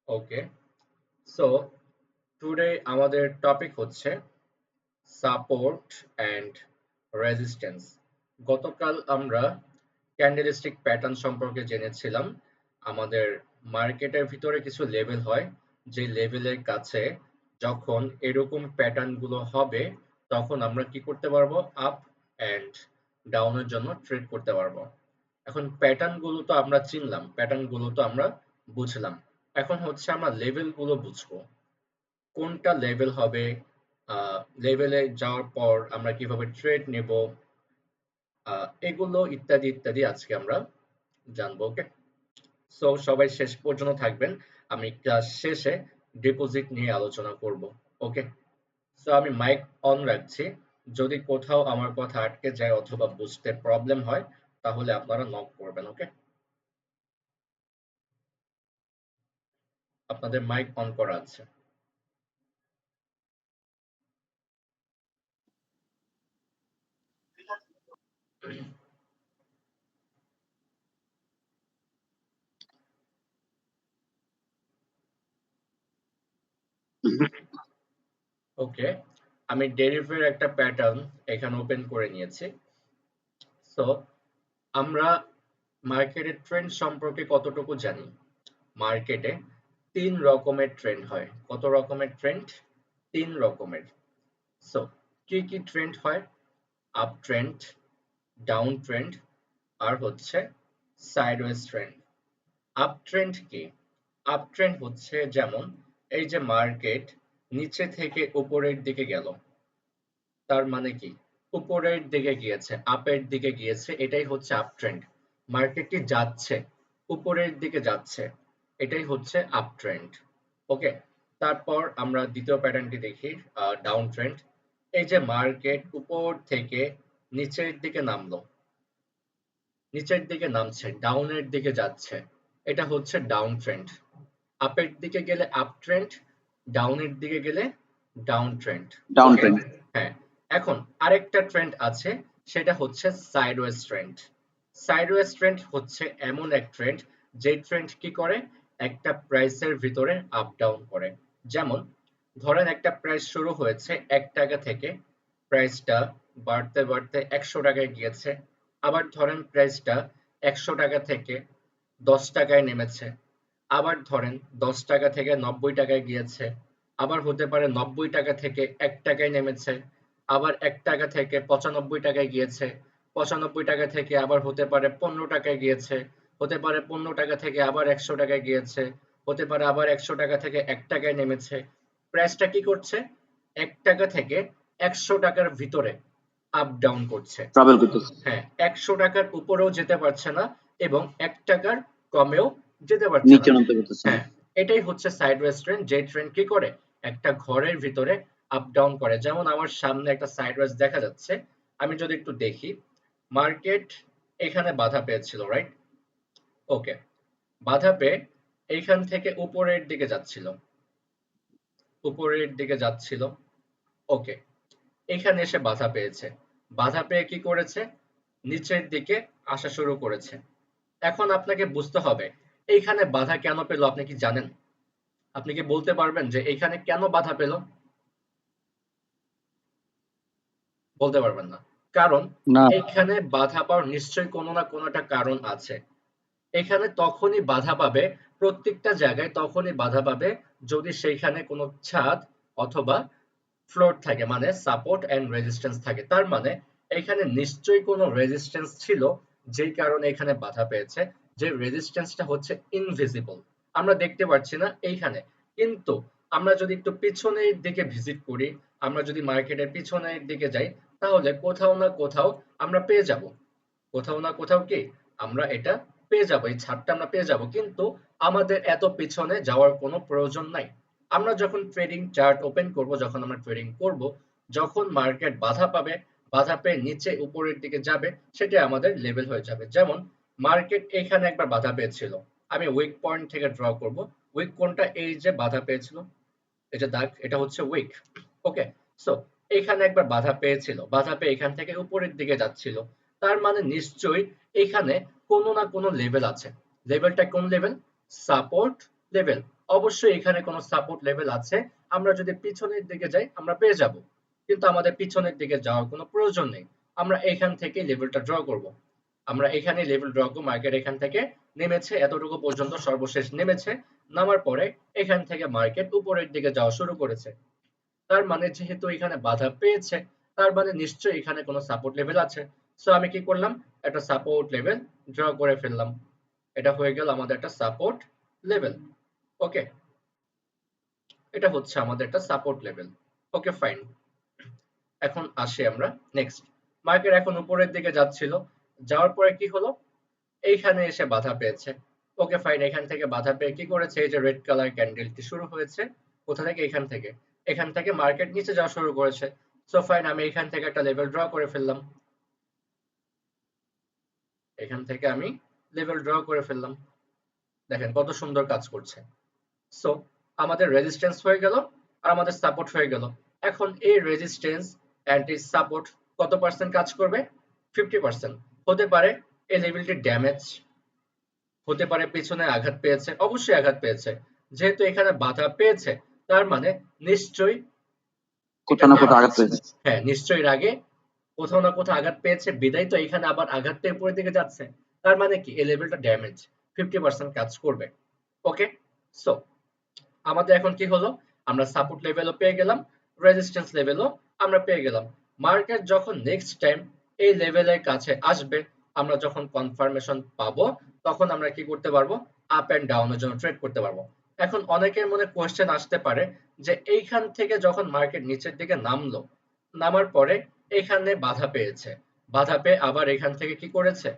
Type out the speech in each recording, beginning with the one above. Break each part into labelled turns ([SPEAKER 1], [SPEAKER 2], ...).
[SPEAKER 1] ওকে, so today আমাদের topic হচ্ছে support and resistance. গতকাল আমরা ক্যান্ডেলস্টিক প্যাটার্ন সম্পর্কে জেনেছিলাম। আমাদের মার্কেটের ভিতরে কিছু লেভেল হয়, যে লেভেলের কাছে যখন এরকম প্যাটার্ন গুলো হবে তখন আমরা কি করতে পারবো, আপ অ্যান্ড ডাউনের জন্য ট্রেড করতে পারবো। এখন প্যাটার্ন গুলো তো আমরা চিনলাম, প্যাটার্ন গুলো তো আমরা বুঝলাম, এখন হচ্ছে আমরা লেভেল গুলো বুঝবো। কোনটা লেভেল হবে, লেভেলে যাওয়ার পর আমরা কিভাবে ট্রেড নেব, এগুলো ইত্যাদি ইত্যাদি আজকে আমরা জানবো। ওকে, সো সবাই শেষ পর্যন্ত থাকবেন। আমি ক্লাস শেষে ডিপোজিট নিয়ে আলোচনা করব। ওকে, সো আমি মাইক অন রাখছি। যদি কোথাও আমার কথা আটকে যায় অথবা বুঝতে প্রবলেম হয় তাহলে আপনারা নক করবেন। ওকে, আপনাদের মাইক অন করা আছে। ওকে, আমি ডেরিভের একটা প্যাটার্ন এখানে ওপেন করে নিয়েছি। সো আমরা মার্কেটের ট্রেন্ড সম্পর্কে কতটুকু জানি? মার্কেটে ৩ রকমের ট্রেন্ড হয়। কত রকমের ট্রেন্ড? ৩ রকমের। সো কি কি ট্রেন্ড হয়? আপ ট্রেন্ড, ডাউন ট্রেন্ড আর হচ্ছে সাইডওয়েজ ট্রেন্ড। আপ ট্রেন্ড কি? আপ ট্রেন্ড হচ্ছে যেমন এই যে মার্কেট নিচে থেকে উপরের দিকে গেল, তার মানে কি? উপরের দিকে গিয়েছে, আপের দিকে গিয়েছে, এটাই হচ্ছে আপ ট্রেন্ড। মার্কেটটি যাচ্ছে, উপরের দিকে যাচ্ছে, এটাই হচ্ছে আপ ট্রেন্ড। ওকে, তারপর আমরা দ্বিতীয় প্যাটার্নটি দেখি, ডাউন ট্রেন্ড। এই যে মার্কেট উপর থেকে নিচের দিকে নামলো, নিচের দিকে নামছে, ডাউনের দিকে যাচ্ছে, এটা হচ্ছে ডাউন ট্রেন্ড। আপের দিকে গেলে আপ ট্রেন্ড, ডাউনের দিকে গেলে ডাউন ট্রেন্ড।
[SPEAKER 2] ডাউন
[SPEAKER 1] ওকে,
[SPEAKER 2] ট্রেন্ড।
[SPEAKER 1] হ্যাঁ। এখন আরেকটা ট্রেন্ড আছে, সেটা হচ্ছে সাইডওয়েজ ট্রেন্ড। সাইডওয়েজ ট্রেন্ড হচ্ছে এমন এক ট্রেন্ড, যে ট্রেন্ড কি করে, একটা প্রাইসের ভিতরে আপ ডাউন করে। যেমন ধরেন একটা প্রাইস শুরু হয়েছে ১ টাকা থেকে, প্রাইসটা বাড়তে বাড়তে ১০০ টাকায় গিয়েছে। আবার ধরেন প্রাইসটা ১০০ টাকা থেকে ১০ টাকায় নেমেছে। আবার ধরেন ১০ টাকা থেকে ৯০ টাকায় গিয়েছে। আবার হতে পারে ৯০ টাকা থেকে ১ টাকায় নেমেছে। আবার ১ টাকা থেকে ৯৫ টাকায় গিয়েছে। ৯৫ টাকা থেকে আবার হতে পারে ১৫ টাকায় গিয়েছে। হতে পারে ১৫ টাকা থেকে আবার ১০০ টাকায় গিয়েছে। হতে পারে আবার ১০০ টাকা থেকে ১ টাকায় নেমেছে। প্রাইসটা কি করছে? ১ টাকা থেকে ১০০ টাকার ভিতরে আপ ডাউন করছে।
[SPEAKER 2] ট্রাভেল করতেছে।
[SPEAKER 1] হ্যাঁ, ১০০ টাকার উপরেও যেতে পারছে না এবং ১ টাকার কমেও যেতে পারছে না।
[SPEAKER 2] নিচে নামতে পারতেছে না।
[SPEAKER 1] হ্যাঁ, এটাই হচ্ছে সাইডওয়েজ ট্রেন্ড, যে ট্রেন্ড কি করে, একটা ঘরের ভিতরে আপ ডাউন করে। যেমন আমার সামনে একটা সাইডওয়েজ দেখা যাচ্ছে, আমি যদি একটু দেখি, মার্কেট এখানে বাধা পেয়েছিল, রাইট? ওকে, বাধা পেয়ে এইখান থেকে উপরের দিকে যাচ্ছিল, উপরের দিকে যাচ্ছিল। ওকে, এখানে এসে বাধা পেয়েছে, বাধা পেয়ে কি করেছে, নিচের দিকে আসা শুরু করেছে। এখন আপনাকে বুঝতে হবে এইখানে বাধা কেন পেল, আপনি কি জানেন? আপনি কি বলতে পারবেন যে এইখানে কেন বাধা পেল? বলতে পারবেন না, কারণ
[SPEAKER 2] না।
[SPEAKER 1] এইখানে বাধা পাওয়ার নিশ্চয়ই কোনো না কোনো একটা কারণ আছে। এখানে তখনই বাধা পাবে, প্রত্যেকটা জায়গায় তখনই বাধা পাবে যদি সেইখানে কোনো ছাদ অথবা ফ্লোর থাকে, মানে সাপোর্ট এন্ড রেজিস্ট্যান্স থাকে। তার মানে এখানে নিশ্চয়ই কোনো রেজিস্ট্যান্স ছিল, যেই কারণে এখানে বাধা পেয়েছে। যে রেজিস্ট্যান্সটা হচ্ছে ইনভিজিবল, আমরা দেখতে পাচ্ছি না এইখানে। কিন্তু আমরা যদি একটু পিছনের দিকে ভিজিট করি, আমরা যদি মার্কেটের পিছনের দিকে যাই, তাহলে কোথাও না কোথাও আমরা পেয়ে যাব, কোথাও না কোথাও কি আমরা এটা পেয়ে যাব, এই ছাড়টা আমরা পেয়ে যাব। কিন্তু আমাদের এত পিছনে যাওয়ার কোনো প্রয়োজন নাই। আমরা যখন ট্রেডিং চার্ট ওপেন করব, যখন আমরা ট্রেডিং করব, যখন মার্কেট বাধা পাবে, বাধা পেয়ে নিচে উপরের দিকে যাবে, সেটা আমাদের লেভেল হয়ে যাবে। যেমন মার্কেট এখানে একবার বাধা পেয়েছিল, আমি উইক পয়েন্ট থেকে ড্র করব। উইক কোনটা? এই যে বাধা পেয়েছিল, এই যে দাগ, এটা হচ্ছে উইক। ওকে, সো এখানে একবার বাধা পেয়েছিল, বাধা পেয়ে এখান থেকে উপরের দিকে যাচ্ছিল। তার মানে নিশ্চয়ই এখানে কোনো না কোনো লেভেল আছে। লেভেলটা কোন লেভেল? Support level. অবশ্যই এখানে কোনো সাপোর্ট লেভেল আছে, আমরা যদি পিছনের দিকে যাই আমরা পেয়ে যাব, কিন্তু আমাদের পিছনের দিকে যাওয়ার কোনো প্রয়োজন নেই, আমরা এখান থেকে লেভেলটা ড্র করব। আমরা এখানে লেভেল ড্র করব, মার্কেট এখান থেকে নেমেছে, এতটুকু পর্যন্ত সর্বশেষ নেমেছে, নামার পরে এখান থেকে মার্কেট উপরের দিকে যাওয়া শুরু করেছে। তার মানে যেহেতু এখানে বাধা পেয়েছে, তার মানে নিশ্চয়ই এখানে কোনো সাপোর্ট লেভেল আছে। সো আমি কি করলাম, একটা সাপোর্ট লেভেল ড্র করে ফেললাম। এটা হয়ে গেল আমাদের একটা সাপোর্ট লেভেল। ওকে, এটা হচ্ছে আমাদের একটা সাপোর্ট লেভেল। ওকে ফাইন, এখন আসি আমরা নেক্সট। মার্কেট এখন উপরের দিকে যাচ্ছিল, যাওয়ার পরে কি হলো, এইখানে এসে বাধা পেয়েছে। ওকে ফাইন, এখান থেকে বাধা পেয়ে কি করেছে, এই যে রেড কালার ক্যান্ডেলটি শুরু হয়েছে কোথা থেকে, এখান থেকে মার্কেট নিচে যাওয়া শুরু করেছে। সো ফাইন, আমি এখান থেকে একটা লেভেল ড্র করে ফেললাম, এখান থেকে আমি লেভেল ড্র করে ফেললাম। দেখেন কত সুন্দর কাজ করছে। সো আমাদের রেজিস্ট্যান্স হয়ে গেল আর আমাদের সাপোর্ট হয়ে গেল। এখন এই রেজিস্ট্যান্স এন্ড এই সাপোর্ট কত পার্সেন্ট কাজ করবে, 50%। হতে পারে এই লেভেলটি ড্যামেজ, হতে পারে পেছনে আঘাত পেয়েছে, অবশ্যই আঘাত পেয়েছে, যেহেতু এখানে বাধা পেয়েছে তার মানে নিশ্চয়ই
[SPEAKER 2] কোথাও না কোথাও আঘাত পেয়েছে।
[SPEAKER 1] হ্যাঁ, নিশ্চয়ই এর আগে কোথাও না কোথাও আঘাত পেয়েছে, বিদায় তো এখানে আবার আঘাত পেয়ে উপরের দিকে যাচ্ছে। তার মানে কি এই লেভেলটা ড্যামেজ, 50% কাজ করবে। ওকে, সো আমাদের এখন কি হলো, আমরা সাপোর্ট লেভেলও পেয়ে গেলাম, রেজিস্ট্যান্স লেভেলও আমরা পেয়ে গেলাম। মার্কেট যখন নেক্সট টাইম এই লেভেলের কাছে আসবে, আমরা যখন কনফার্মেশন পাবো, তখন আমরা কি করতে পারবো, আপ এন্ড ডাউনের জন্য ট্রেড করতে পারবো। এখন অনেকের মনে কোয়েশ্চেন আসতে পারে যে এইখান থেকে যখন মার্কেট নিচের দিকে নামলো, নামার পরে এখানে বাধা পেয়েছে, বাধা পেয়ে আবার এখান থেকে কি করেছে,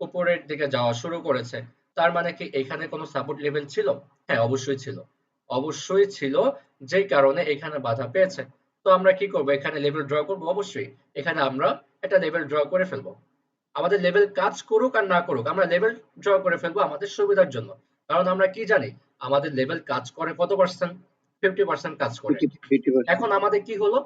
[SPEAKER 1] উপরের দিকে যাওয়া শুরু করেছে, তার মানে কি এখানে কোনো সাপোর্ট লেভেল ছিল? হ্যাঁ, অবশ্যই ছিল, অবশ্যই ছিল, যেই কারণে এখানে বাধা পেয়েছে। তো আমরা কি করব, এখানে লেভেল ড্র করব, অবশ্যই এখানে আমরা একটা লেভেল ড্র করে ফেলবো। আমাদের লেভেল কাজ করুক আর না করুক, আমরা লেভেল ড্র করে ফেলবো আমাদের সুবিধার জন্য। কারণ আমরা কি জানি, আমাদের লেভেল কাজ করে কত পার্সেন্ট, 50% কাজ করে।
[SPEAKER 2] 50%।
[SPEAKER 1] এখন আমাদের কি হলো,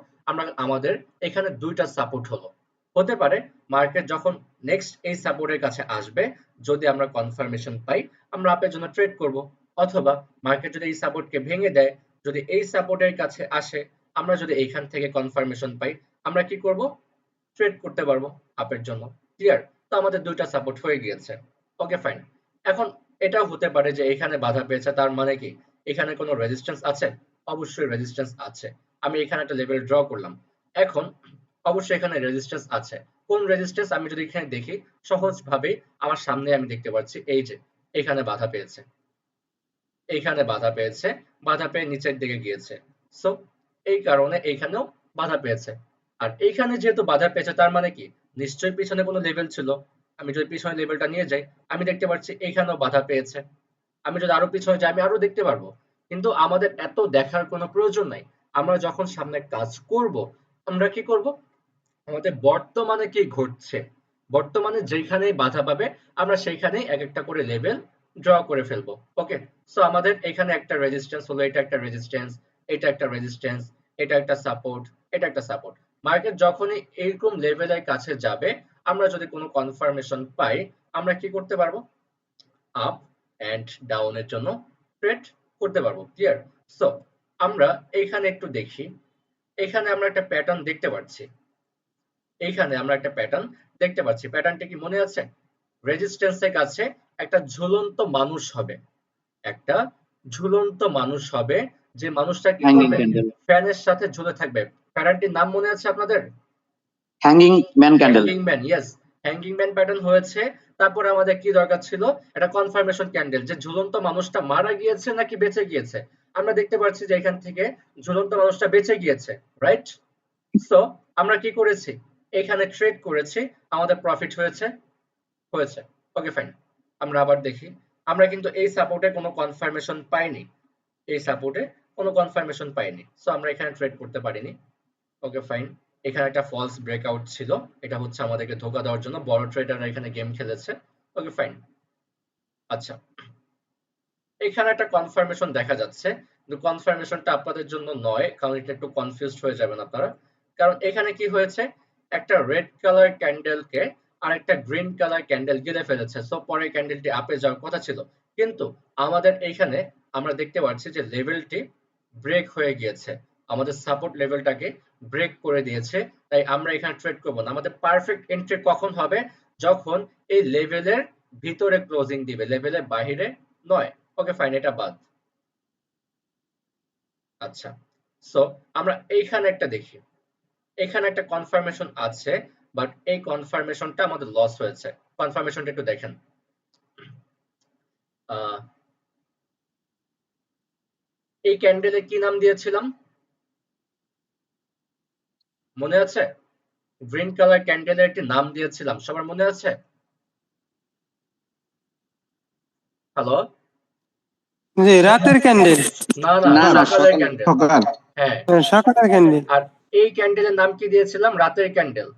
[SPEAKER 1] আমাদের এখানে দুইটা সাপোর্ট হলো। হতে পারে মার্কেট যখন নেক্সট এই সাপোর্টের কাছে আসবে, যদি আমরা কনফার্মেশন পাই, আমরা আপের জন্য ট্রেড করব। অথবা মার্কেট যদি এই সাপোর্টকে ভেঙে দেয়, যদি এই সাপোর্টের কাছে আসে, আমরা যদি এইখান থেকে কনফার্মেশন পাই, আমরা কি করব, ট্রেড করতে পারবো আপের জন্য। ক্লিয়ার? তো আমাদের দুইটা সাপোর্ট হয়ে গিয়েছে। ওকে ফাইন, এখন এটাও হতে পারে যে এখানে বাধা পেয়েছে, তার মানে কি এখানে কোনো রেজিস্ট্যান্স আছে? অবশ্যই রেজিস্ট্যান্স আছে। আমি এখানে একটা লেভেল ড্র করলাম। এখন অবশ্যই এখানে রেজিস্ট্যান্স আছে। কোন রেজিস্ট্যান্স, আমি যদি এখানে দেখি সহজভাবে আমার সামনে আমি দেখতে পাচ্ছি, এই যে এখানে বাধা পেয়েছে, এইখানে বাধা পেয়েছে, বাধা পেয়ে নিচের দিকে গিয়েছে। সো এই কারণে এইখানেও বাধা পেয়েছে। আর এইখানে যেহেতু বাধা পেয়েছে, তার মানে কি নিশ্চয়ই পিছনে কোনো লেভেল ছিল। আমি যদি পিছনে লেভেলটা নিয়ে যাই, আমি দেখতে পাচ্ছি এইখানেও বাধা পেয়েছে। আমি যদি আরো পিছনে যাই, আমি আরো দেখতে পারবো। কিন্তু আমাদের এত দেখার কোনো প্রয়োজন নাই। আমরা যখন সামনে কাজ করব, আমরা কি করব, আমাদের বর্তমানে কি ঘটছে, বর্তমানে যেখানেই বাধা পাবে, আমরা সেইখানেই এক একটা করে লেভেল ড্র করে ফেলবো। ওকে, সো আমাদের এখানে একটা রেজিস্ট্যান্স হলো, এটা একটা রেজিস্ট্যান্স, এটা একটা রেজিস্ট্যান্স, এটা একটা সাপোর্ট, এটা একটা সাপোর্ট। মার্কেট যখনই এরকম লেভেলের কাছে যাবে, আমরা যদি কোনো কনফার্মেশন পাই, আমরা কি করতে পারবো, আপ এন্ড ডাউনের জন্য ট্রেড করতে পারবো। ক্লিয়ার? সো আমরা এইখানে একটু দেখি, এখানে আমরা একটা প্যাটার্ন দেখতে পাচ্ছি, এইখানে আমরা একটা প্যাটার্ন দেখতে পাচ্ছি। প্যাটার্নটা কি মনে আছে? রেজিস্ট্যান্সের কাছে একটা ঝুলন্ত মানুষ হবে, একটা ঝুলন্ত মানুষ হবে, যে মানুষটা কি
[SPEAKER 2] হ্যাঙ্গিং
[SPEAKER 1] করবে,
[SPEAKER 2] ক্যান্ডেল।
[SPEAKER 1] ফ্যানের সাথে ঝুলে থাকবে। প্যাটার্নটির নাম মনে আছে আপনাদের?
[SPEAKER 2] Hanging man candle.
[SPEAKER 1] Hanging man, yes, hanging man pattern হয়েছে। তারপরে আমাদের কি দরকার ছিল, একটা কনফার্মেশন ক্যান্ডেল, যে ঝুলন্ত মানুষটা মারা গিয়েছে নাকি বেঁচে গিয়েছে। আমরা দেখতে পাচ্ছি যে এখান থেকে ঝুলন্ত মানুষটা বেঁচে গিয়েছে, রাইট? সো আমরা কি করেছি, এখানে ট্রেড করেছি, আমাদের প্রফিট হয়েছে, হয়েছে। ওকে ফাইন, আমরা আবার দেখি, আমরা কিন্তু এই সাপোর্টে কোনো কনফার্মেশন পাইনি, এই সাপোর্টে কোনো কনফার্মেশন পাইনি, সো আমরা এখানে ট্রেড করতে পারিনি। ওকে ফাইন, এখানে একটা ফলস ব্রেকআউট ছিল, এটা হচ্ছে আমাদেরকে ধোকা দেওয়ার জন্য বড় ট্রেডাররা এখানে গেম খেলেছে। ওকে ফাইন, আচ্ছা, এখানে একটা কনফার্মেশন দেখা যাচ্ছে, কিন্তু কনফার্মেশনটা আপনাদের জন্য নয়, কারণ এটা একটু কনফিউজড হয়ে যাবেন আপনারা। কারণ এখানে কি হয়েছে, একটা রেড কালার ক্যান্ডেলকে আর একটা গ্রিন কালার ক্যান্ডেল গিলে ফেলেছে। সো পরের ক্যান্ডেলটি আপে যাওয়ার কথা ছিল, কিন্তু আমাদের এইখানে আমরা দেখতে পাচ্ছি যে লেভেলটি ব্রেক হয়ে গিয়েছে, আমাদের সাপোর্ট লেভেলটাকে ব্রেক করে দিয়েছে, তাই আমরা এখানে ট্রেড করব না। আমাদের পারফেক্ট এন্ট্রি কখন হবে? যখন এই লেভেলের ভিতরে ক্লোজিং দিবে, লেভেলের বাইরে নয়। ওকে ফাইন, এটা বাদ। আচ্ছা, সো আমরা এইখানে একটা দেখি, এখানে একটা কনফার্মেশন আছে, বাট এই কনফার্মেশনটা আমাদের লস হয়েছে। কনফার্মেশনটা একটু দেখেন। এই ক্যান্ডেলে কি নাম দিয়েছিলাম মনে আছে? গ্রিন কালার ক্যান্ডেলের একটি নাম দিয়েছিলাম, সবার মনে আছে? হ্যালো?
[SPEAKER 3] জি, রাতের ক্যান্ডেল।
[SPEAKER 1] না না,
[SPEAKER 2] না না
[SPEAKER 1] সকালের
[SPEAKER 2] সকাল
[SPEAKER 1] ক্যান্ডেল।
[SPEAKER 2] সকাল
[SPEAKER 1] হ্যাঁ,
[SPEAKER 3] সকালের ক্যান্ডেল।
[SPEAKER 1] আর এই ক্যান্ডেলের নাম কি দিয়েছিলাম? রাতের ক্যান্ডেল।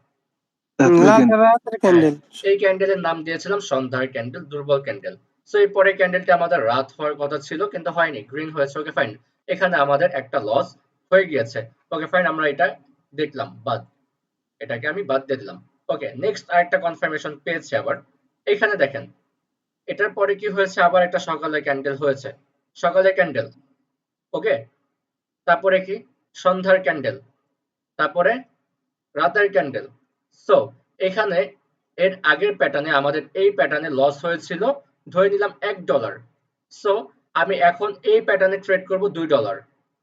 [SPEAKER 3] রাতের
[SPEAKER 1] হ্যাঁ,
[SPEAKER 3] ক্যান্ডেল।
[SPEAKER 1] এই ক্যান্ডেলের নাম দিয়েছিলাম সন্ধ্যার ক্যান্ডেল, দুর্বল ক্যান্ডেল। সো এই পরের ক্যান্ডেলটা আমাদের রাত হওয়ার কথা ছিল, কিন্তু হয়নি, গ্রিন হয়েছে। ওকে ফাইন, এখানে আমাদের একটা লস হয়ে গিয়েছে। ওকে ফাইন, আমরা এটা দেখলাম, বাদ, এটাকে আমি বাদ দিয়ে দিলাম। ওকে, নেক্সট আরেকটা কনফার্মেশন পেয়েছি আবার। এখানে দেখেন, এটার পরে কি হয়েছে? আবার একটা সকালের ক্যান্ডেল হয়েছে, সকালের ক্যান্ডেল। ওকে, তারপরে কি? সন্ধ্যার ক্যান্ডেল, তারপরে রাতের ক্যান্ডেল। সো এখানে এর আগের প্যাটার্নে আমাদের এই প্যাটার্নে লস হয়েছিল, ধরে নিলাম $1। সো আমি এখন এই প্যাটার্নে ট্রেড করব $2।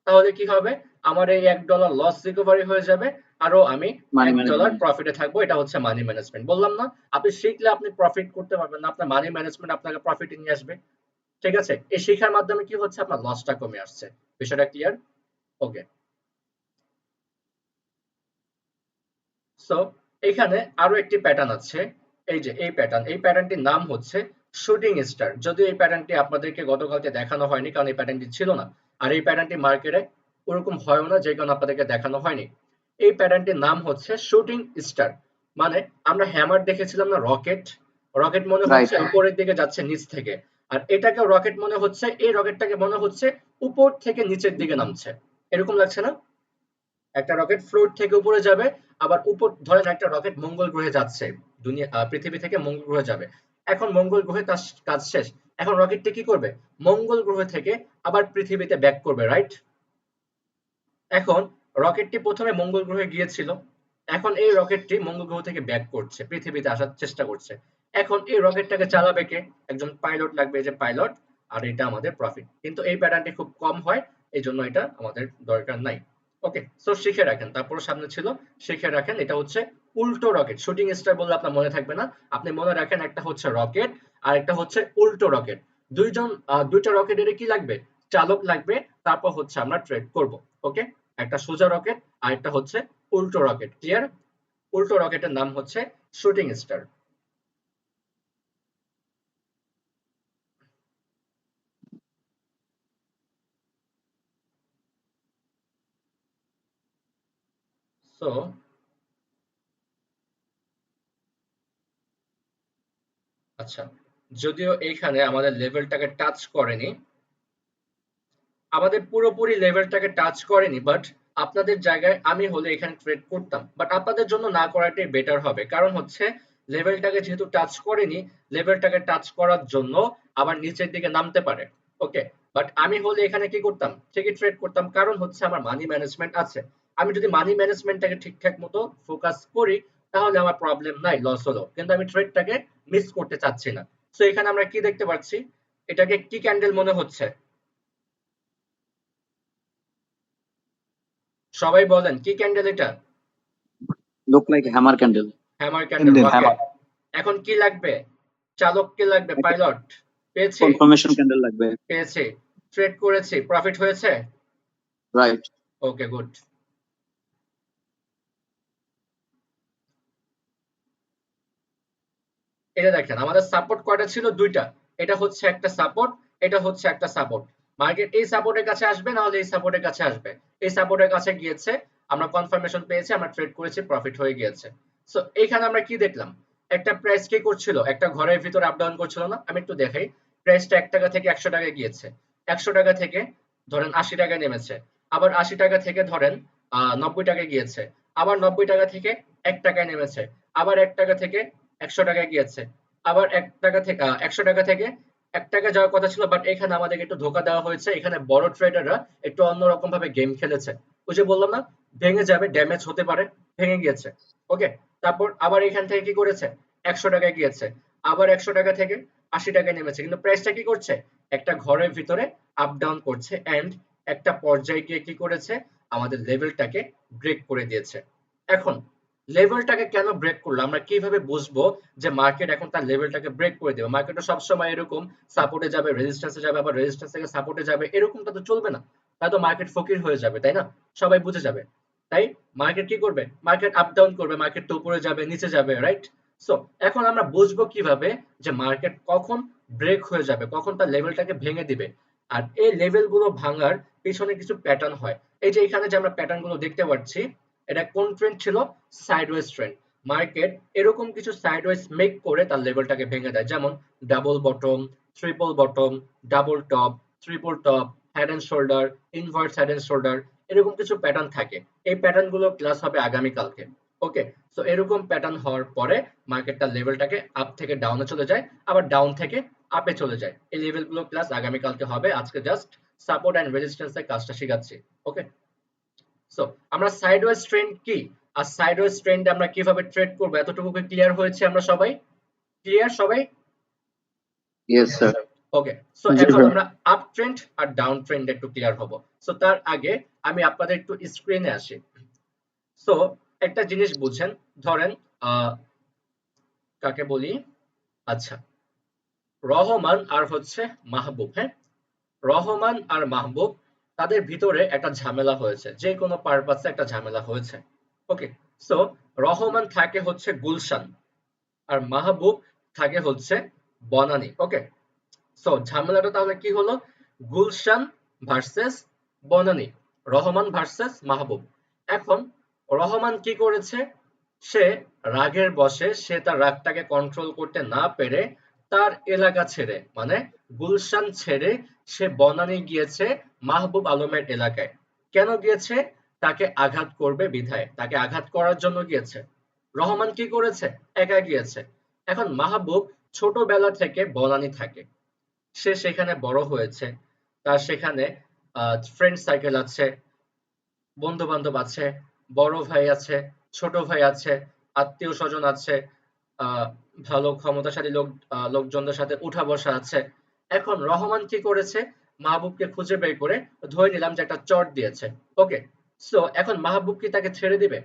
[SPEAKER 1] তাহলে কি হবে? আমার এই $1 লস রিকভারি হয়ে যাবে, আরো আমি
[SPEAKER 2] মানি
[SPEAKER 1] $1
[SPEAKER 2] ম্যানেজমেন্ট।
[SPEAKER 1] প্রফিটে থাকবো। এটা হচ্ছে মানি ম্যানেজমেন্ট। বললাম না, আপনি শিখলে আপনি প্রফিট করতে পারবেন না, আপনার মানি ম্যানেজমেন্ট আপনাকে প্রফিটে নিয়ে আসবে। ঠিক আছে, এই শেখার মাধ্যমে কি হচ্ছে? আপনার লসটা কমে আসছে। বিষয়টা ক্লিয়ার? ওকে, সো এখানে আরো একটি প্যাটার্ন আছে। এই যে এই প্যাটার্ন, এই প্যাটার্নটির নাম হচ্ছে শুটিং স্টার। যদিও এই প্যাটার্নটি আপনাদেরকে গতকালকে দেখানো হয়নি, কারণ এই প্যাটার্নটি ছিল না, আর এই প্যাটার্নটি মার্কেটে ওরকম হয়ও না, যে কারণে আপনাদেরকে দেখানো হয়নি। এই প্যাটার্নটির নাম হচ্ছে শুটিং স্টার। মানে আমরা হ্যামার দেখেছিলাম না, রকেট? রকেট মনে
[SPEAKER 2] রাইট।
[SPEAKER 1] হচ্ছে উপরের দিকে যাচ্ছে নিচ থেকে, আর এটাকে রকেট মনে হচ্ছে, এই রকেটটাকে মনে হচ্ছে উপর থেকে নিচের দিকে নামছে। এরকম লাগছে না? একটা রকেট ফ্লোর থেকে উপরে যাবে, আবার উপর ধরেন একটা রকেট মঙ্গল গ্রহে যাচ্ছে, দুনিয়া পৃথিবী থেকে মঙ্গল গ্রহে যাবে। এখন মঙ্গল গ্রহে তার কাজ শেষ, এখন রকেটটি কি করবে? মঙ্গল গ্রহ থেকে আবার পৃথিবীতে ব্যাক করবে, রাইট? এখন রকেটটি প্রথমে মঙ্গল গ্রহে গিয়েছিল, এখন এই রকেটটি মঙ্গল গ্রহ থেকে ব্যাক করছে, পৃথিবীতে আসার চেষ্টা করছে। এখন এই রকেটটাকে চালাবে কে? একজন পাইলট লাগবে, এই যে পাইলট। আর এটা আমাদের প্রফিট, কিন্তু এই প্যাটার্নটি খুব কম হয়, এই জন্য এটা আমাদের দরকার নাই। ওকে, সো শিখে রাখেন, তারপর সামনে ছিল, শিখে রাখেন। এটা হচ্ছে উল্টো রকেট। শুটিং স্টার বললে আপনার মনে থাকবে না, আপনি মনে রাখেন একটা হচ্ছে রকেট আর একটা হচ্ছে উল্টো রকেট। দুইটা রকেটের কি লাগবে? চালক লাগবে, তারপর হচ্ছে আমরা ট্রেড করব। ওকে, একটা সোজা রকেট আর একটা হচ্ছে উল্টো রকেট। ক্লিয়ার? উল্টো রকেটের নাম হচ্ছে শুটিং স্টার। সো আচ্ছা, যদিও এইখানে আমাদের লেভেলটাকে টাচ করেনি, আমাদের পুরোপুরি লেভেলটাকে টাচ করেনি, বাট আপনাদের জায়গায় আমি হলে এখানে ট্রেড করতাম, বাট আপনাদের জন্য না করাটাই বেটার হবে। কারণ হচ্ছে লেভেলটাকে যেহেতু টাচ করেনি, লেভেলটাকে টাচ করার জন্য আবার নিচের দিকে নামতে পারে। ওকে, বাট আমি হলে এখানে কি করতাম? ঠিকই ট্রেড করতাম, কারণ হচ্ছে আমার মানি ম্যানেজমেন্ট আছে। আমি যদি মানি ম্যানেজমেন্টটাকে ঠিকঠাক মতো ফোকাস করি, তাহলে আমার প্রবলেম নাই, লস হলো, কিন্তু আমি ট্রেডটাকে মিস করতে চাচ্ছি না। সো এখানে আমরা কি দেখতে পাচ্ছি? এটাকে কি ক্যান্ডেল মনে হচ্ছে? সবাই বলেন, কি ক্যান্ডেল এটা?
[SPEAKER 2] Look like hammer candle.
[SPEAKER 1] Hammer candle, rocket.
[SPEAKER 2] Hammer.
[SPEAKER 1] এখন কি লাগবে? চালক কে লাগবে? পাইলট। পেয়েছি,
[SPEAKER 2] কনফার্মেশন ক্যান্ডেল লাগবে।
[SPEAKER 1] পেয়েছি, ট্রেড করেছি, প্রফিট হয়েছে।
[SPEAKER 2] রাইট।
[SPEAKER 1] ওকে, গুড। এটা দেখেন, আমাদের সাপোর্ট কয়টা ছিল? দুইটা। এটা হচ্ছে একটা সাপোর্ট, এটা হচ্ছে একটা সাপোর্ট। মার্কেট এই সাপোর্টের কাছে আসবে, না হলে এই সাপোর্টের কাছে আসবে। এই সাপোর্টের কাছে গিয়েছে, আমরা কনফার্মেশন পেয়েছি, আমরা ট্রেড করেছি, প্রফিট হয়ে গিয়েছে। সো এইখানে আমরা কি দেখলাম? একটা প্রাইস কি করছিল? একটা ঘরের ভিতরে আপ ডাউন করছিল না? আমি একটু দেখাই। প্রাইসটা 1 টাকা থেকে 100 টাকায় গিয়েছে, 100 টাকা থেকে ধরেন 80 টাকায় নেমেছে, আবার 80 টাকা থেকে ধরেন 90 টাকায় গিয়েছে, আবার 90 টাকা থেকে 1 টাকায় নেমেছে, আবার 1 টাকা থেকে 100 টাকায় গিয়েছে, আবার 1 টাকা থেকে 100 টাকা থেকে 1 টাকা যাওয়ার কথা ছিল, বাট এখানে আমাদেরকে একটু ধোকা দেওয়া হয়েছে। এখানে বড় ট্রেডাররা একটু অন্যরকম ভাবে গেম খেলেছে। ওই যে বললাম না, ভেঙে যাবে, ড্যামেজ হতে পারে, ভেঙে গিয়েছে। ওকে, তারপর আবার এখান থেকে কি করেছে, 100 টাকায় গিয়েছে, আবার 100 টাকা থেকে 80 টাকায় নেমেছে, কিন্তু প্রাইসটা কি করছে, একটা ঘরের ভিতরে আপ ডাউন করছে, এন্ড একটা পর্যায়ে গিয়ে কি করেছে, আমাদের লেভেলটাকে ব্রেক করে দিয়েছে। এখন লেভেলটাকে কেন ব্রেক করলো, আমরা কিভাবে বুঝবো যে মার্কেট এখন তার লেভেলটাকে ব্রেক করে দেবে? মার্কেট তো সবসময় এরকম সাপোর্টে যাবে, রেজিস্ট্যান্সে যাবে, আবার রেজিস্ট্যান্স থেকে সাপোর্টে যাবে, এরকমটা তো চলবে না। তাই তো মার্কেট ফকির হয়ে যাবে, তাই না? সবাই বুঝে যাবে। তাই মার্কেট কি করবে, মার্কেট আপ ডাউন করবে, মার্কেট তো উপরে যাবে, নিচে যাবে, রাইট? সো এখন আমরা বুঝবো কিভাবে যে মার্কেট কখন ব্রেক হয়ে যাবে, কখন তার লেভেলটাকে ভেঙে দিবে। আর এই লেভেল গুলো ভাঙার পিছনে কিছু প্যাটার্ন হয়। এই যে এখানে যে আমরা প্যাটার্ন গুলো দেখতে পাচ্ছি, এটা কোন ট্রেন্ড ছিল, সাইডওয়েজ ট্রেন্ড। মার্কেট এরকম কিছু সাইডওয়েজ মেক করে তার লেভেলটাকে ভেঙে দেয়, যেমন double bottom, triple bottom, double top, triple top, head and shoulder, inverse head and shoulder, এরকম কিছু প্যাটার্ন থাকে। এই প্যাটার্ন গুলো ক্লাস হবে আগামী কালকে। ওকে, সো এরকম প্যাটার্ন হওয়ার পরে মার্কেটটা লেভেলটাকে আপ থেকে ডাউনে চলে যায়, আবার ডাউন থেকে আপে চলে যায়। এই লেভেলগুলো ক্লাস আগামী কালকে হবে, আজকে জাস্ট সাপোর্ট এন্ড রেজিস্ট্যান্সের কাজটা শেখাচ্ছি। ওকে, সো আমরা সাইডওয়েজ ট্রেন্ড কি আর সাইডওয়েজ ট্রেন্ডে আমরা কিভাবে ট্রেড করব, এতটুকু কি ক্লিয়ার হয়েছে? আমরা সবাই ক্লিয়ার? সবাই
[SPEAKER 2] Yes, sir.
[SPEAKER 1] ওকে, সো
[SPEAKER 2] জি,
[SPEAKER 1] এখন
[SPEAKER 2] sir.
[SPEAKER 1] আমরা আপ ট্রেন্ড আর ডাউন ট্রেন্ড একটু ক্লিয়ার হব। সো তার আগে আমি আপনাদের একটু স্ক্রিনে আসি। সো একটা জিনিস বুঝেন, ধরেন কাকে বলি, আচ্ছা, রহমান আর হচ্ছে মাহবুব, হ্যাঁ, রহমান আর মাহবুব, তাদের ভিতরে একটা ঝামেলা হয়েছে, যে কোনো পারপাসে একটা ঝামেলা হয়েছে। ওকে, সো রহমান থাকে হচ্ছে গুলশান আর মাহবুব থাকে হচ্ছে বনানী। ওকে, সো ঝামেলাটা তাহলে কি হলো, গুলশান ভার্সেস বনানী, রহমান ভার্সেস মাহবুব। এখন রহমান কি করেছে, সে রাগের বশে সে তার রাগটাকে কন্ট্রোল করতে না পেরে তার এলাকা ছেড়ে, মানে গুলশান ছেড়ে সে বনানী গিয়েছে মাহবুব আলমের এলাকায়। কেন গিয়েছে, তাকে আঘাত করবে বিধায়, তাকে আঘাত করার জন্য গিয়েছে। রহমান কি করেছে, একা গিয়েছে। এখন মাহবুব ছোটবেলা থেকে বনানী থাকে, সে সেখানে বড় হয়েছে, তার সেখানে ফ্রেন্ড সার্কেল আছে, বন্ধু বান্ধব আছে, বড় ভাই আছে, ছোট ভাই আছে, আত্মীয় স্বজন আছে, আহ ভালো ক্ষমতাশালী লোকজনদের সাথে উঠা বসা আছে। এখন রহমান কি করেছে, মাহবুবকে খুঁজে বের করে ধরে নিলাম যে একটা চট দিয়েছে। ওকে, সো এখন মাহবুব কি তাকে ছেড়ে দিবে?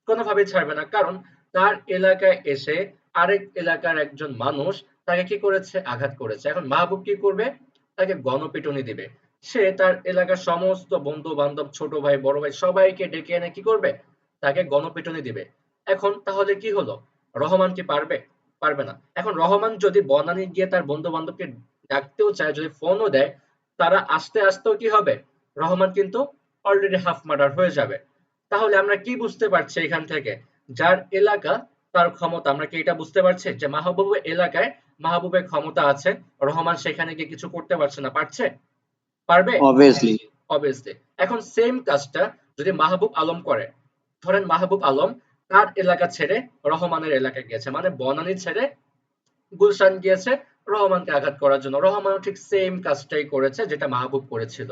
[SPEAKER 1] কোনোভাবেই ছাড়বে না, কারণ তার এলাকায় এসে আরেক এলাকার একজন মানুষ তাকে কি করেছে, আঘাত করেছে। এখন মাহবুব কি করবে, তাকে গণপিটুনি দিবে। সে তার এলাকার সমস্ত বন্ধু বান্ধব, ছোট ভাই, বড় ভাই, সবাইকে ডেকে এনে কি করবে, তাকে গণপিটুনি দিবে। এখন তাহলে কি হলো, রহমান কি পারবে? পারবে না। এখন রহমান যদি বনানী গিয়ে তার বন্ধু বান্ধবকে ডাকতেও চায়, যদি ফোনও দেয়, তারা আসতে আসতেও কি হবে, রহমান কিন্তু অলরেডি হাফ মার্ডার হয়ে যাবে। তাহলে আমরা কি বুঝতে পারছি এখান থেকে, যার এলাকা তার ক্ষমতা। আমরা কি এটা বুঝতে পারছি যে মাহবুবের এলাকায় মাহবুবের ক্ষমতা আছে, রহমান সেখানে গিয়ে কিছু করতে পারছে না? পারছে? পারবে?
[SPEAKER 2] Obviously.
[SPEAKER 1] অবভিয়াসলি। এখন সেম কাজটা যদি মাহবুব আলম করে, ধরেন মাহবুব আলম তার এলাকা ছেড়ে রহমানের এলাকায় গিয়েছে, মানে বনানী ছেড়ে গুলশান গিয়েছে রহমানকে আঘাত করার জন্য, রহমানও ঠিক সেম কাজটাই করেছে যেটা মাহবুব করেছিল।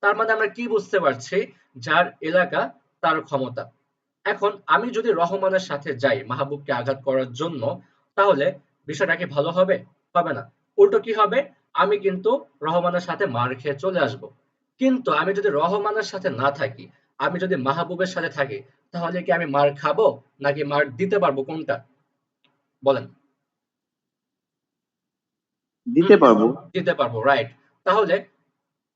[SPEAKER 1] তার মানে আমরা কি বুঝতে পারছি, যার এলাকা তার ক্ষমতা। এখন আমি যদি রহমানের সাথে যাই মাহবুবকে আঘাত করার জন্য, তাহলে বিষয়টা কি ভালো হবে? হবে না। উল্টো কি হবে, আমি কিন্তু রহমানের সাথে মার খেয়ে চলে আসব। কিন্তু আমি যদি রহমানের সাথে না থাকি, আমি যদি মাহবুবের সাথে থাকি, তাহলে কি আমি মার খাবো নাকি মার দিতে পারবো, কোনটা বলেন?
[SPEAKER 2] দিতে পারবো।
[SPEAKER 1] দিতে পারবো, রাইট। তাহলে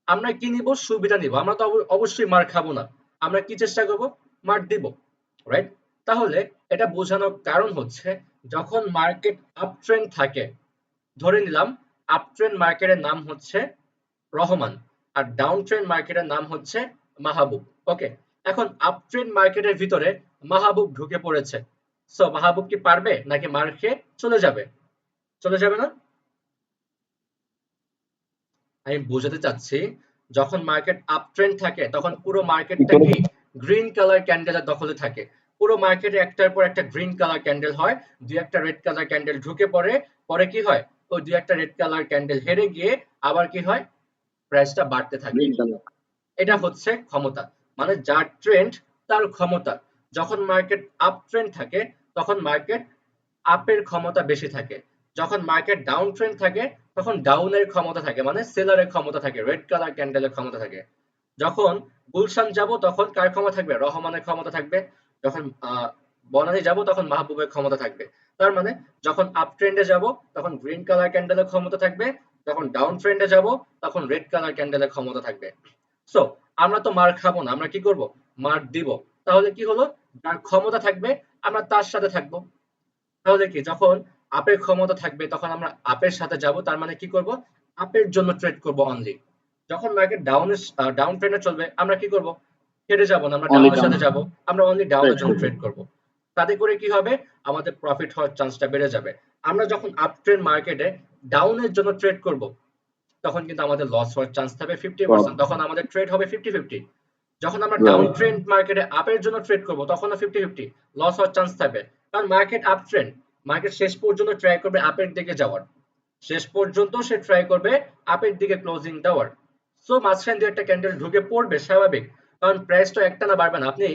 [SPEAKER 1] আমরা কি নিব, সুবিধা নিব। আমরা তো অবশ্যই মার খাবো না, আমরা কি চেষ্টা করব, মার দিব, রাইট? তাহলে এটা বোঝানোর কারণ হচ্ছে, যখন মার্কেট আপ ট্রেন্ড থাকে, ধরে নিলাম আপ ট্রেন্ড মার্কেটের নাম হচ্ছে রহমান আর ডাউন ট্রেন্ড মার্কেটের নাম হচ্ছে মাহবুব। ওকে, এখন আপ ট্রেন্ড মার্কেটের ভিতরে মাহবুব ঢুকে পড়েছে। সো মাহবুব কি পারবে নাকি মার খেয়ে চলে যাবে? চলে যাবে না? আমি বোঝাতে চাচ্ছি, যখন মার্কেট আপ ট্রেন্ড থাকে তখন পুরো মার্কেটটা কি গ্রিন কালার ক্যান্ডেলের দখলে থাকে। পুরো মার্কেটে একটার পর একটা গ্রিন কালার ক্যান্ডেল হয়, দুই একটা রেড কালার ক্যান্ডেল ঢুকে পড়ে, পরে কি হয়, ওই দুই একটা রেড কালার ক্যান্ডেল হেরে গিয়ে আবার কি হয়, প্রাইসটা বাড়তে থাকে।
[SPEAKER 2] Green colour.
[SPEAKER 1] এটা হচ্ছে ক্ষমতা, মানে যার ট্রেন্ড তার ক্ষমতা। যখন মার্কেট আপ ট্রেন্ড থাকে তখন মার্কেট আপের ক্ষমতা বেশি থাকে, যখন মার্কেট ডাউন ট্রেন্ড থাকে তখন ডাউনের ক্ষমতা থাকে, মানে সেলারের ক্ষমতা থাকে, রেড কালার ক্যান্ডেলের ক্ষমতা থাকে। যখন গুলশান যাব তখন কার ক্ষমতা থাকবে, রহমানের ক্ষমতা থাকবে। যখন বনানী যাব তখন মাহবুবের ক্ষমতা থাকবে। তার মানে যখন আপ ট্রেন্ডে যাব তখন গ্রিন কালার ক্যান্ডেলের ক্ষমতা থাকবে, যখন ডাউন ট্রেন্ডে যাব তখন রেড কালার ক্যান্ডেলের ক্ষমতা থাকবে। সো আমরা তো মার খাবো না, আমরা কি করব, মার দিব। তাহলে কি হলো, যার ক্ষমতা থাকবে আমরা তার সাথে থাকবো। তাহলে কি, যখন আপের ক্ষমতা থাকবে তখন আমরা আপের সাথে যাব, তার মানে কি করব, আপের জন্য ট্রেড করব অনলি। যখন মার্কেট ডাউন ট্রেন্ডে চলবে আমরা কি করব, হেরে যাব না, আমরা
[SPEAKER 2] অনলি
[SPEAKER 1] ডাউনের
[SPEAKER 2] ডাউন
[SPEAKER 1] সাথে যাব, আমরা অনলি ডাউনের
[SPEAKER 2] ট্রেড
[SPEAKER 1] জন্য
[SPEAKER 2] করবো।
[SPEAKER 1] ট্রেড করব। তাতে করে কি হবে, আমাদের প্রফিট হওয়ার চান্সটা বেড়ে যাবে। আমরা যখন আপ ট্রেন্ড মার্কেটে ডাউনের জন্য ট্রেড করব তখন কিন্তু আমাদের লস হওয়ার চান্স থাকবে 50%, তখন আমাদের ট্রেড হবে 50-50। যখন আমরা ডাউন
[SPEAKER 2] রাইট।
[SPEAKER 1] ট্রেন্ড মার্কেটে আপের জন্য ট্রেড করব তখনও 50-50 লস হওয়ার চান্স থাকবে। কারণ মার্কেট আপ ট্রেন্ড, মার্কেট শেষ পর্যন্ত ট্রাই করবে আপের দিকে যাওয়ার, শেষ পর্যন্ত সে ট্রাই করবে আপের দিকে ক্লোজিং দেওয়ার। সো মাঝখান দিয়ে একটা ক্যান্ডেল ঢুকে পড়বে স্বাভাবিক, কারণ প্রাইস তো একটা না বাড়বে না। আপনি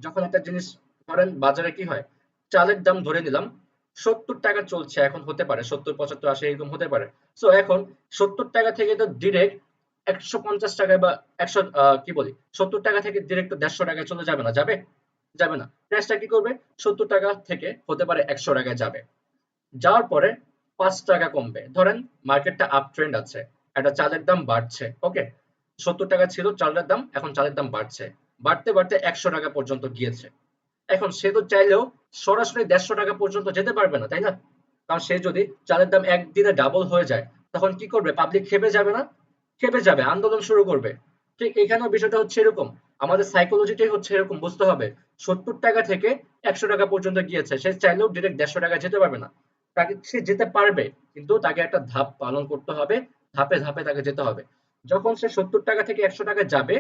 [SPEAKER 1] যখন একটা জিনিস ধরেন, বাজারে কি হয়, চালের দাম ধরে নিলাম 70 টাকা চলছে, এখন হতে পারে 70, 75, 80 এরকম হতে পারে। সো এখন 70 টাকা থেকে তো ডিরেক্ট 150 টাকায় বা 100 কি বলি 70 টাকা থেকে ডিরেক্ট তো 150 টাকায় চলে যাবে না, যাবে? যাবে না। প্রাইসটা কি করবে, 70 টাকা থেকে হতে পারে 100 টাকায় যাবে। যাওয়ার পরে 5 টাকা কমবে। ধরেন মার্কেটটা আপ ট্রেন্ড আছে, একটা চালের দাম বাড়ছে, ওকে, 70 টাকা ছিল চালের দাম, এখন চালের দাম বাড়ছে, বাড়তে বাড়তে 100 টাকা পর্যন্ত গিয়েছে। এখন সে তো চাইলেও সরাসরি 150 টাকা পর্যন্ত যেতে পারবে না, তাই না? কারণ সে যদি চালের দাম একদিনে ডাবল হয়ে যায় তখন কি করবে, পাবলিক খেপে যাবে না? খেপে যাবে, আন্দোলন শুরু করবে। ঠিক এখানেও বিষয়টা হচ্ছে এরকম, আমাদের সাইকোলজিটাই হচ্ছে এরকম, বুঝতে হবে। 70 টাকা থেকে 100 টাকা পর্যন্ত গিয়েছে, সে চাইলেও ডিরেক্ট 150 টাকা যেতে পারবে না। তাকে, সে যেতে পারবে কিন্তু তাকে একটা ধাপ পালন করতে হবে, ধাপে ধাপে তাকে যেতে হবে। যখন সে 70 টাকা থেকে 100 টাকা যাবে,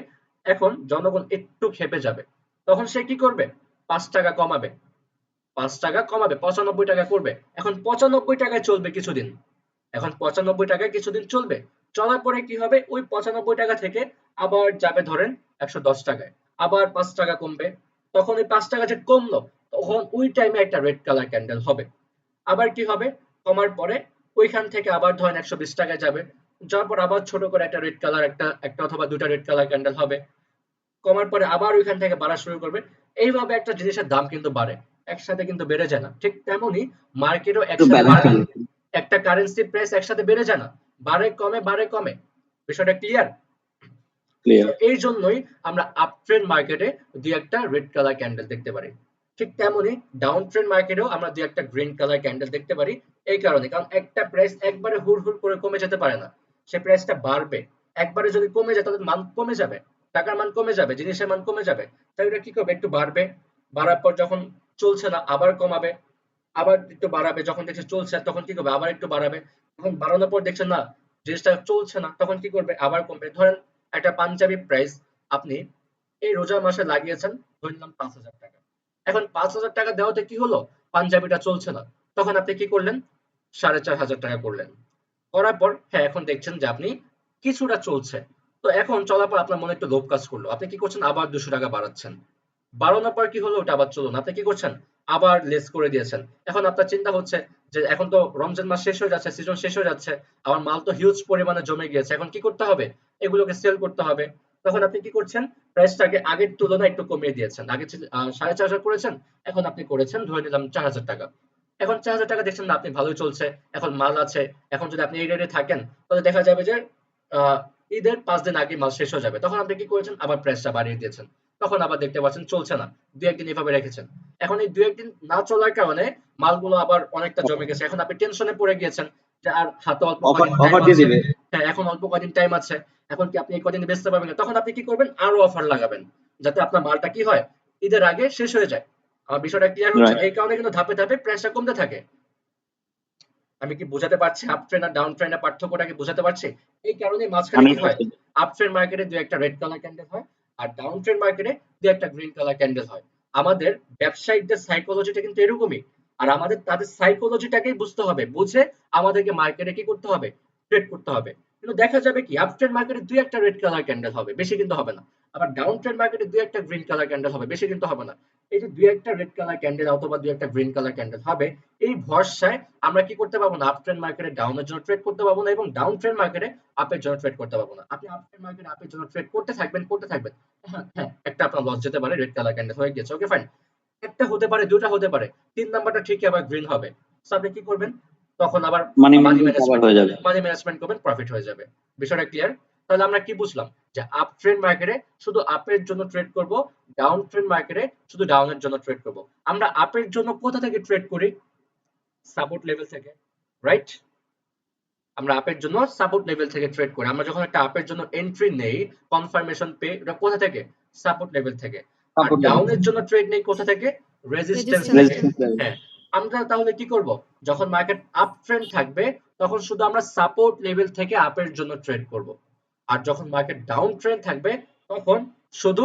[SPEAKER 1] এখন জনগণ একটু খেপে যাবে, তখন সে কি করবে, 5 টাকা কমাবে, 5 টাকা কমাবে, 95 টাকা করবে। এখন 95 টাকায় চলবে কিছুদিন, এখন 95 টাকায় কিছুদিন চলবে, চলার পরে কি হবে, ওই 95 টাকা থেকে আবার যাবে ধরেন 110 টাকায়, আবার 5 টাকা কমবে। তখন ওই 5 টাকা যে কমলো, তখন ওই টাইমে একটা রেড কালার ক্যান্ডেল হবে। আবার কি হবে, কমার পরে ওইখান থেকে আবার ধরেন 120 টাকায় যাবে, যাওয়ার পর আবার ছোট করে একটা রেড কালার, একটা একটা অথবা দুটা রেড কালার ক্যান্ডেল হবে। কমার পরে আবার ওইখান থেকে বাড়া শুরু করবে। এইভাবে একটা জিনিসের দাম কিন্তু বাড়ে, একসাথে কিন্তু বেড়ে যায় না। ঠিক তেমনি মার্কেটও
[SPEAKER 2] একটু
[SPEAKER 1] একসাথে
[SPEAKER 2] ব্যালেন্স
[SPEAKER 1] বাড়ে,
[SPEAKER 2] থাকে।
[SPEAKER 1] একটা কারেন্সির প্রাইস একসাথে বেড়ে যায় না, বাড়ে কমে বাড়ে কমে। বিষয়টা ক্লিয়ার? তো
[SPEAKER 2] ক্লিয়ার।
[SPEAKER 1] এই জন্যই আমরা আপ ট্রেন্ড মার্কেটে দুই একটা রেড কালার ক্যান্ডেল দেখতে পারি। ঠিক তেমনি ডাউন ট্রেন্ড মার্কেটেও আমরা দুই একটা গ্রিন কালার ক্যান্ডেল দেখতে পারি। এই কারণে, কারণ একটা প্রাইস একবারে হুড় হুড় করে কমে যেতে পারে না, সে প্রাইসটা বাড়বে। একবারে যদি কমে যায় তাহলে মান কমে যাবে, টাকার মান কমে যাবে, জিনিসের মান কমে যাবে। তাই ওটা কি করবে, একটু বাড়বে, বাড়ার পর যখন চলছে না আবার কমাবে, আবার একটু বাড়াবে, যখন দেখছে চলছে তখন কি করবে, আবার একটু বাড়াবে, তখন বাড়ানোর পর দেখছে না জিনিসটা চলছে না, তখন কি করবে, আবার কমবে। ধরেন একটা পাঞ্জাবি প্রাইস আপনি এই রোজা মাসে লাগিয়েছেন, ধরলাম 5,000 টাকা। এখন 5,000 টাকা দেওয়াতে কি হলো, পাঞ্জাবিটা চলছে না, তখন আপনি কি করলেন, 4,500 টাকা করলেন। করার পর হ্যাঁ এখন দেখছেন যে আপনি কিছুটা চলছে, তো এখন চলার পর আপনার মনে একটু লোভ কাজ করলো, আপনি কি করছেন, আবার 200 টাকা বাড়াচ্ছেন। বাড়ানোর পর কি হলো, ওটা আবার চলুন, আপনি কি করছেন, আবার লেস করে দিয়েছেন। এখন আপনার চিন্তা হচ্ছে যে এখন তো রমজান মাস শেষ হয়ে যাচ্ছে, সিজন শেষ হয়ে যাচ্ছে, আমার মাল তো হিউজ পরিমাণে জমে গিয়েছে, এখন কি করতে হবে, এগুলোকে সেল করতে হবে। তখন আপনি কি করছেন, প্রাইসটাকে আগের তুলনায় একটু কমিয়ে দিয়েছেন, আগে 4,500 করেছেন, এখন আপনি করেছেন ধরে নিলাম 4,000 টাকা। এখন 4,000 টাকা দেখছেন না আপনি ভালোই চলছে, এখন মাল আছে, এখন যদি আপনি এই রেটে থাকেন তাহলে দেখা যাবে যে আহ, ঈদের 5 দিন আগে মাল শেষ হয়ে যাবে, তখন আপনি কি করেছেন, আবার প্রাইসটা বাড়িয়ে দিয়েছেন। তখন আবার দেখতে পাচ্ছেন চলছে না, দু একদিন এভাবে রেখেছেন। এখন এই দু একদিন না চলার কারণে মালগুলো আবার অনেকটা জমে গেছে, এখন আপনি টেনশনে পড়ে গিয়েছেন যে আর হাতে অল্প
[SPEAKER 2] অফার
[SPEAKER 1] কদিন টাইম
[SPEAKER 2] অফার দিয়ে
[SPEAKER 1] আছে।
[SPEAKER 2] দিবে।
[SPEAKER 1] হ্যাঁ এখন অল্প কদিন টাইম আছে, এখন কি আপনি এই কদিন বেচতে পারবেন না, তখন আপনি কি করবেন, আরো অফার লাগাবেন, যাতে আপনার মালটা কি হয়, ঈদের আগে শেষ হয়ে যায়। আমার বিষয়টা ক্লিয়ার হচ্ছে?
[SPEAKER 2] রাইট।
[SPEAKER 1] এই কারণে কিন্তু ধাপে ধাপে প্রাইসটা কমতে থাকে। আমি কি বোঝাতে পারছি আপ ট্রেন্ড আর ডাউন ট্রেন্ডের পার্থক্যটা কি বোঝাতে পারছি? এই কারণে মাঝখানে কি হয়,
[SPEAKER 2] 100%।
[SPEAKER 1] আপ ট্রেন্ড মার্কেটে দুই একটা রেড কালার ক্যান্ডেল হয়, আর ডাউন ট্রেন্ড মার্কেটে দুই একটা গ্রিন কালার ক্যান্ডেল হয়। আমাদের ব্যবসায়িকদের সাইকোলজিটা কিন্তু এরকমই, আর আমাদের তাদের সাইকোলজিটাকেই বুঝতে হবে, বুঝে আমাদেরকে মার্কেটে কি করতে হবে, ট্রেড করতে হবে। কিন্তু দেখা যাবে কি আপ ট্রেন্ড মার্কেটে দুই একটা রেড কালার ক্যান্ডেল হবে, বেশি কিন্তু হবে না। আবার ডাউন ট্রেন্ড মার্কেটে দুই একটা গ্রিন কালার ক্যান্ডেল হবে, বেশি কিন্তু হবে না। এই যে দুই একটা রেড কালার ক্যান্ডেল অথবা দুই একটা গ্রিন কালার ক্যান্ডেল হবে, এই ভরসায় আমরা কি করতে পারবো না, আপ ট্রেন্ড মার্কেটে ডাউনের জন্য ট্রেড করতে পারবো না, এবং ডাউন ট্রেন্ড মার্কেটে আপের জন্য ট্রেড করতে পারবো না। আপনি আপ ট্রেন্ড মার্কেটে আপের জন্য ট্রেড করতে থাকবেন। হ্যাঁ হ্যাঁ, একটা আপনার লস যেতে পারে, রেড কালার ক্যান্ডেল হয়ে গেছে, ওকে ফাইন। একটা হতে পারে, দুটা হতে পারে, তিন নাম্বারটা ঠিকই আবার গ্রিন হবে। তো আপনি কি করবেন, তখন আবার
[SPEAKER 2] মানি
[SPEAKER 1] মানি
[SPEAKER 2] ম্যানেজমেন্ট কভার
[SPEAKER 1] ম্যানেজমেন্ট
[SPEAKER 2] হয়ে
[SPEAKER 1] করবেন,
[SPEAKER 2] যাবে।
[SPEAKER 1] মানি ম্যানেজমেন্ট করবেন, প্রফিট হয়ে যাবে। বিষয়টা ক্লিয়ার? তাহলে আমরা কি বুঝলাম, যে আপ ট্রেন্ড মার্কেটে শুধু আপের জন্য ট্রেড করব, ডাউন ট্রেন্ড মার্কেটে শুধু ডাউনের জন্য ট্রেড করব। আমরা আপের জন্য কোথা থেকে ট্রেড করি, সাপোর্ট লেভেল থেকে, রাইট? আমরা আপের জন্য সাপোর্ট লেভেল থেকে ট্রেড করি। আমরা যখন একটা আপের জন্য এন্ট্রি নেই, কনফার্মেশন পে, এটা কোথা থেকে, সাপোর্ট লেভেল থেকে। আর
[SPEAKER 2] সাপোর্ট লেভেল,
[SPEAKER 1] ডাউনের জন্য ট্রেড নেই কোথা থেকে, রেজিস্ট্যান্স
[SPEAKER 4] Resistance
[SPEAKER 1] থেকে।
[SPEAKER 2] Resistance level.
[SPEAKER 1] হ্যাঁ, আমরা তাহলে কি করব, যখন মার্কেট আপ ট্রেন্ড থাকবে তখন শুধু আমরা সাপোর্ট লেভেল থেকে আপের জন্য ট্রেড করব। আর যখন মার্কেট ডাউন ট্রেন্ড থাকবে তখন শুধু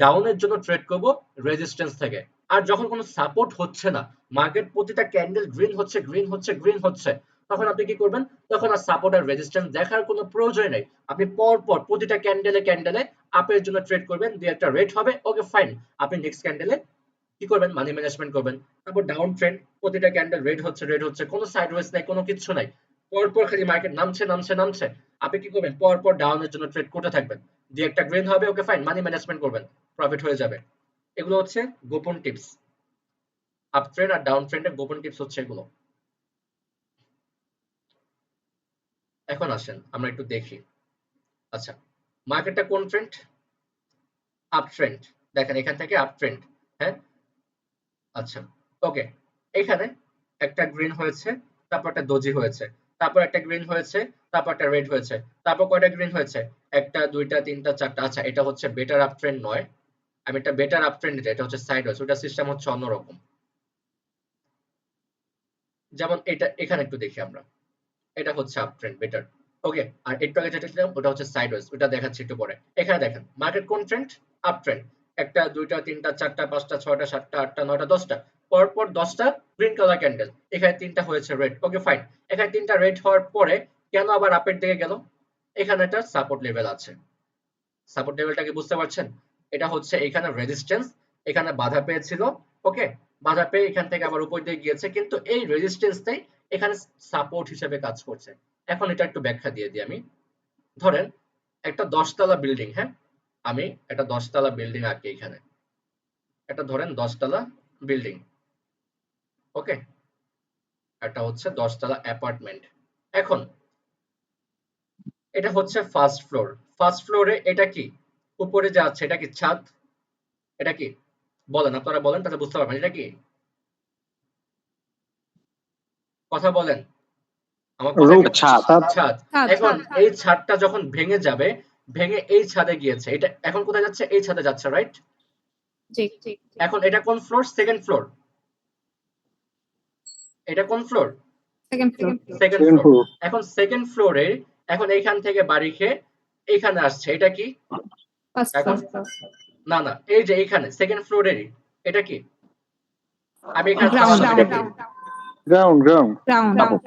[SPEAKER 1] ডাউনের জন্য ট্রেড করব রেজিস্ট্যান্স থেকে। আর যখন কোনো সাপোর্ট হচ্ছে না, মার্কেট প্রতিটা ক্যান্ডেল গ্রিন হচ্ছে গ্রিন হচ্ছে গ্রিন হচ্ছে, তখন আপনি কি করবেন, তখন আর সাপোর্ট আর রেজিস্ট্যান্স দেখার কোনো প্রয়োজন নেই। আপনি পর পর প্রতিটা ক্যান্ডেলে ক্যান্ডেলে আপের জন্য ট্রেড করবেন, দুই একটা রেট হবে, ওকে ফাইন। আপনি নেক্সট ক্যান্ডেলে কি করবেন, মানি ম্যানেজমেন্ট করবেন। তারপর ডাউন ট্রেন্ড, প্রতিটা ক্যান্ডেল রেড হচ্ছে, কোনো সাইডওয়েজ নাই, কোনো কিছু নাই, পরপর খালি মার্কেট নামছে নামছে নামছে, আপনি কি করবেন, পরপর ডাউনের জন্য ট্রেড করতে থাকবেন। দুই একটা গ্রিন হবে, ওকে ফাইন, মানি ম্যানেজমেন্ট করবেন, প্রফিট হয়ে যাবে। এগুলো হচ্ছে গোপন টিপস। আপ ট্রেন্ড আর ডাউন ট্রেন্ডের গোপন টিপস হচ্ছে এগুলো। এখন আসেন আমরা একটু দেখি। আচ্ছা, মার্কেটটা কোন ট্রেন্ড, আপ ট্রেন্ড। দেখেন এখান থেকে আপ ট্রেন্ড। হ্যাঁ, আচ্ছা, ওকে। এখানে একটা গ্রিন হয়েছে, তারপর একটা দোজি হয়েছে, তারপর একটা গ্রিন হয়েছে, তারপর একটা রেড হয়েছে, তারপর কয়টা গ্রিন হয়েছে, একটা দুইটা তিনটা চারটা। আচ্ছা, এটা হচ্ছে বেটার আপ ট্রেন্ড নয়, আমি একটা বেটার আপ ট্রেন্ড, এটা হচ্ছে সাইডওয়েজ, ওটা সিস্টেম হচ্ছে অন্যরকম। যেমন এটা এখানে একটু দেখি আমরা, এটা হচ্ছে আপ ট্রেন্ড বেটার, ওকে। আর একটু আগে যেটা ছিলাম ওটা হচ্ছে সাইডওয়েজ, ওটা দেখাচ্ছি একটু পরে। এখানে দেখেন মার্কেট কোন ট্রেন্ড, আপ ট্রেন্ড। একটা দুইটা তিনটা চারটা পাঁচটা ছয়টা সাতটা আটটা নয়টা দশটা, পরপর 10টা গ্রিন কালার ক্যান্ডেল, এখানে তিনটা হয়েছে রেড, ওকে ফাইন। এখানে তিনটা রেড হওয়ার পরে কেন আবার আপের দিকে গেল, এখানে একটা সাপোর্ট লেভেল আছে। সাপোর্ট লেভেলটাকে বুঝতে পারছেন, এটা হচ্ছে এখানে রেজিস্ট্যান্স, এখানে বাধা পেয়েছিল, ওকে। বাধা পেয়ে এখান থেকে আবার উপর দিয়ে গিয়েছে, কিন্তু এই রেজিস্ট্যান্সটাই এখানে সাপোর্ট হিসেবে কাজ করছে। এখন এটা একটু ব্যাখ্যা দিয়ে দিই আমি। ধরেন একটা 10 তলা বিল্ডিং, হ্যাঁ, আমি একটা 10 তলা বিল্ডিং আঁকি এখানে, এটা ধরেন 10 তলা বিল্ডিং, ওকে। এটা হচ্ছে 10 তলা অ্যাপার্টমেন্ট। এখন এটা হচ্ছে ফার্স্ট ফ্লোর। ফার্স্ট ফ্লোরে এটা কি, উপরে যা আছে এটা কি ছাদ, এটা কি, বলেন আপনারা বলেন তাহলে বুঝতে পারবেন এটা কি, কথা বলেন, আমার কথা
[SPEAKER 3] রুফ,
[SPEAKER 1] কি,
[SPEAKER 3] ছাদ।
[SPEAKER 1] ছাদ।
[SPEAKER 4] ছাদ।
[SPEAKER 1] এখন এই ছাদটা যখন ভেঙে যাবে, ভেঙে এই ছাদে গিয়েছে, এটা এখন কোথায় যাচ্ছে, এই ছাদে যাচ্ছে, রাইট?
[SPEAKER 4] জি জি
[SPEAKER 1] এখন এটা কোন ফ্লোর, সেকেন্ড ফ্লোর। এটা কোন floor,
[SPEAKER 4] second floor
[SPEAKER 1] second
[SPEAKER 3] second
[SPEAKER 1] floor.
[SPEAKER 3] Floor.
[SPEAKER 1] এখন সেকেন্ড ফ্লোরে, এখন এইখান থেকে বাড়ি খেয়ে এইখানে আসছে, এটা কি,
[SPEAKER 4] ফার্স্ট
[SPEAKER 1] এখন
[SPEAKER 4] ফ্লোর
[SPEAKER 1] না না, এই যে এইখানে সেকেন্ড ফ্লোরেরই, এটা কি, আমি এখানে
[SPEAKER 4] গ্রাউন্ড
[SPEAKER 1] থামালাম, এটা কি,
[SPEAKER 2] গ্রাউন্ড, গ্রাউন্ড,
[SPEAKER 4] গ্রাউন্ড
[SPEAKER 2] সাপোর্ট,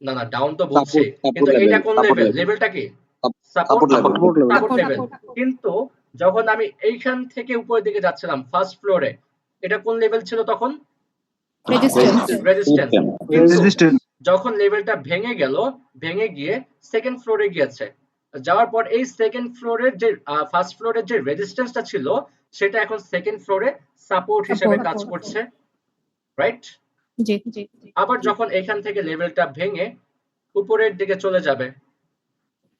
[SPEAKER 1] না না, ডাউন তো বলছি, কিন্তু
[SPEAKER 2] সাপোর্ট
[SPEAKER 1] এটা
[SPEAKER 2] লেভেল,
[SPEAKER 1] কোন
[SPEAKER 2] সাপোর্ট
[SPEAKER 1] লেভেল,
[SPEAKER 2] লেভেল,
[SPEAKER 1] লেভেলটা কি, support,
[SPEAKER 2] support level,
[SPEAKER 3] support level.
[SPEAKER 1] Support level. কিন্তু যখন আমি এইখান থেকে উপরের দিকে যাচ্ছিলাম ফার্স্ট ফ্লোরে, এটা কোন লেভেল ছিল তখন,
[SPEAKER 4] রেজিস্ট্যান্স
[SPEAKER 1] রেজিস্ট্যান্স।
[SPEAKER 2] রেজিস্ট্যান্স,
[SPEAKER 1] কিন্তু
[SPEAKER 3] রেজিস্ট্যান্স।
[SPEAKER 1] যখন লেভেলটা ভেঙে গেল, ভেঙে গিয়ে সেকেন্ড ফ্লোরে গিয়েছে, যাওয়ার পর এই সেকেন্ড ফ্লোরের যে ফার্স্ট ফ্লোরের যে রেজিস্ট্যান্সটা ছিল, সেটা এখন সেকেন্ড ফ্লোরে সাপোর্ট হিসেবে কাজ করছে, রাইট?
[SPEAKER 4] জি জি
[SPEAKER 1] আবার যখন এখান থেকে লেভেলটা ভেঙে উপরের দিকে চলে যাবে,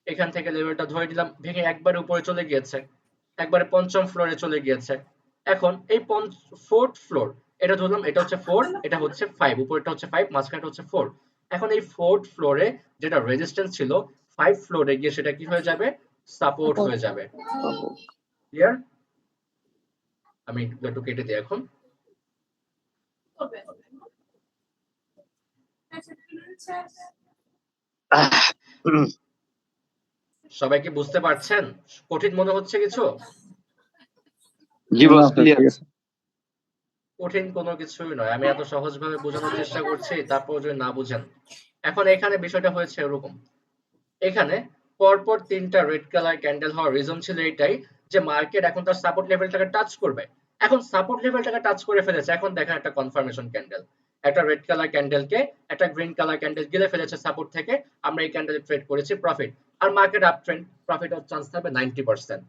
[SPEAKER 1] এখান থেকে লেভেলটা ধরে দিলাম ভেঙে একবার উপরে চলে গিয়েছে, একবারে পঞ্চম ফ্লোরে চলে গিয়েছে। এখন এই ফোর্থ ফ্লোর, এটা ধরলাম এটা হচ্ছে 4, এটা হচ্ছে 5, উপরেরটা হচ্ছে 5, মাঝখানটা হচ্ছে 4। এখন এই ফোর্থ ফ্লোরে যেটা রেজিস্ট্যান্স ছিল, 5 ফ্লোরে গিয়ে সেটা কি হয়ে যাবে, সাপোর্ট হয়ে যাবে। ক্লিয়ার? আমি একটু কেটে দিই এখন। সবাই কি বুঝতে পারছেন, কঠিন মনে হচ্ছে কিছু?
[SPEAKER 2] জি বস, ক্লিয়ার।
[SPEAKER 1] কঠিন কোনো কিছুই নয়, আমি এত সহজভাবে বোঝানোর চেষ্টা করছি, তারপর যদি না বুঝেন। এখন এখানে বিষয়টা হয়েছে এরকম, এখানে পরপর 3টা রেড কালার ক্যান্ডেল হওয়ার রিজন ছিল এটাই যে মার্কেট এখন তার সাপোর্ট লেভেলটাকে টাচ করবে। এখন সাপোর্ট লেভেলটাকে টাচ করে ফেলেছে, এখন দেখেন একটা কনফার্মেশন ক্যান্ডেল, একটা রেড কালার ক্যান্ডেলকে একটা গ্রিন কালার ক্যান্ডেল গিলে ফেলেছে সাপোর্ট থেকে, আমরা এই ক্যান্ডেলে ট্রেড করেছি প্রফিট, আর মার্কেট আপ ট্রেন্ড, প্রফিট হওয়ার চান্স থাকবে 90%।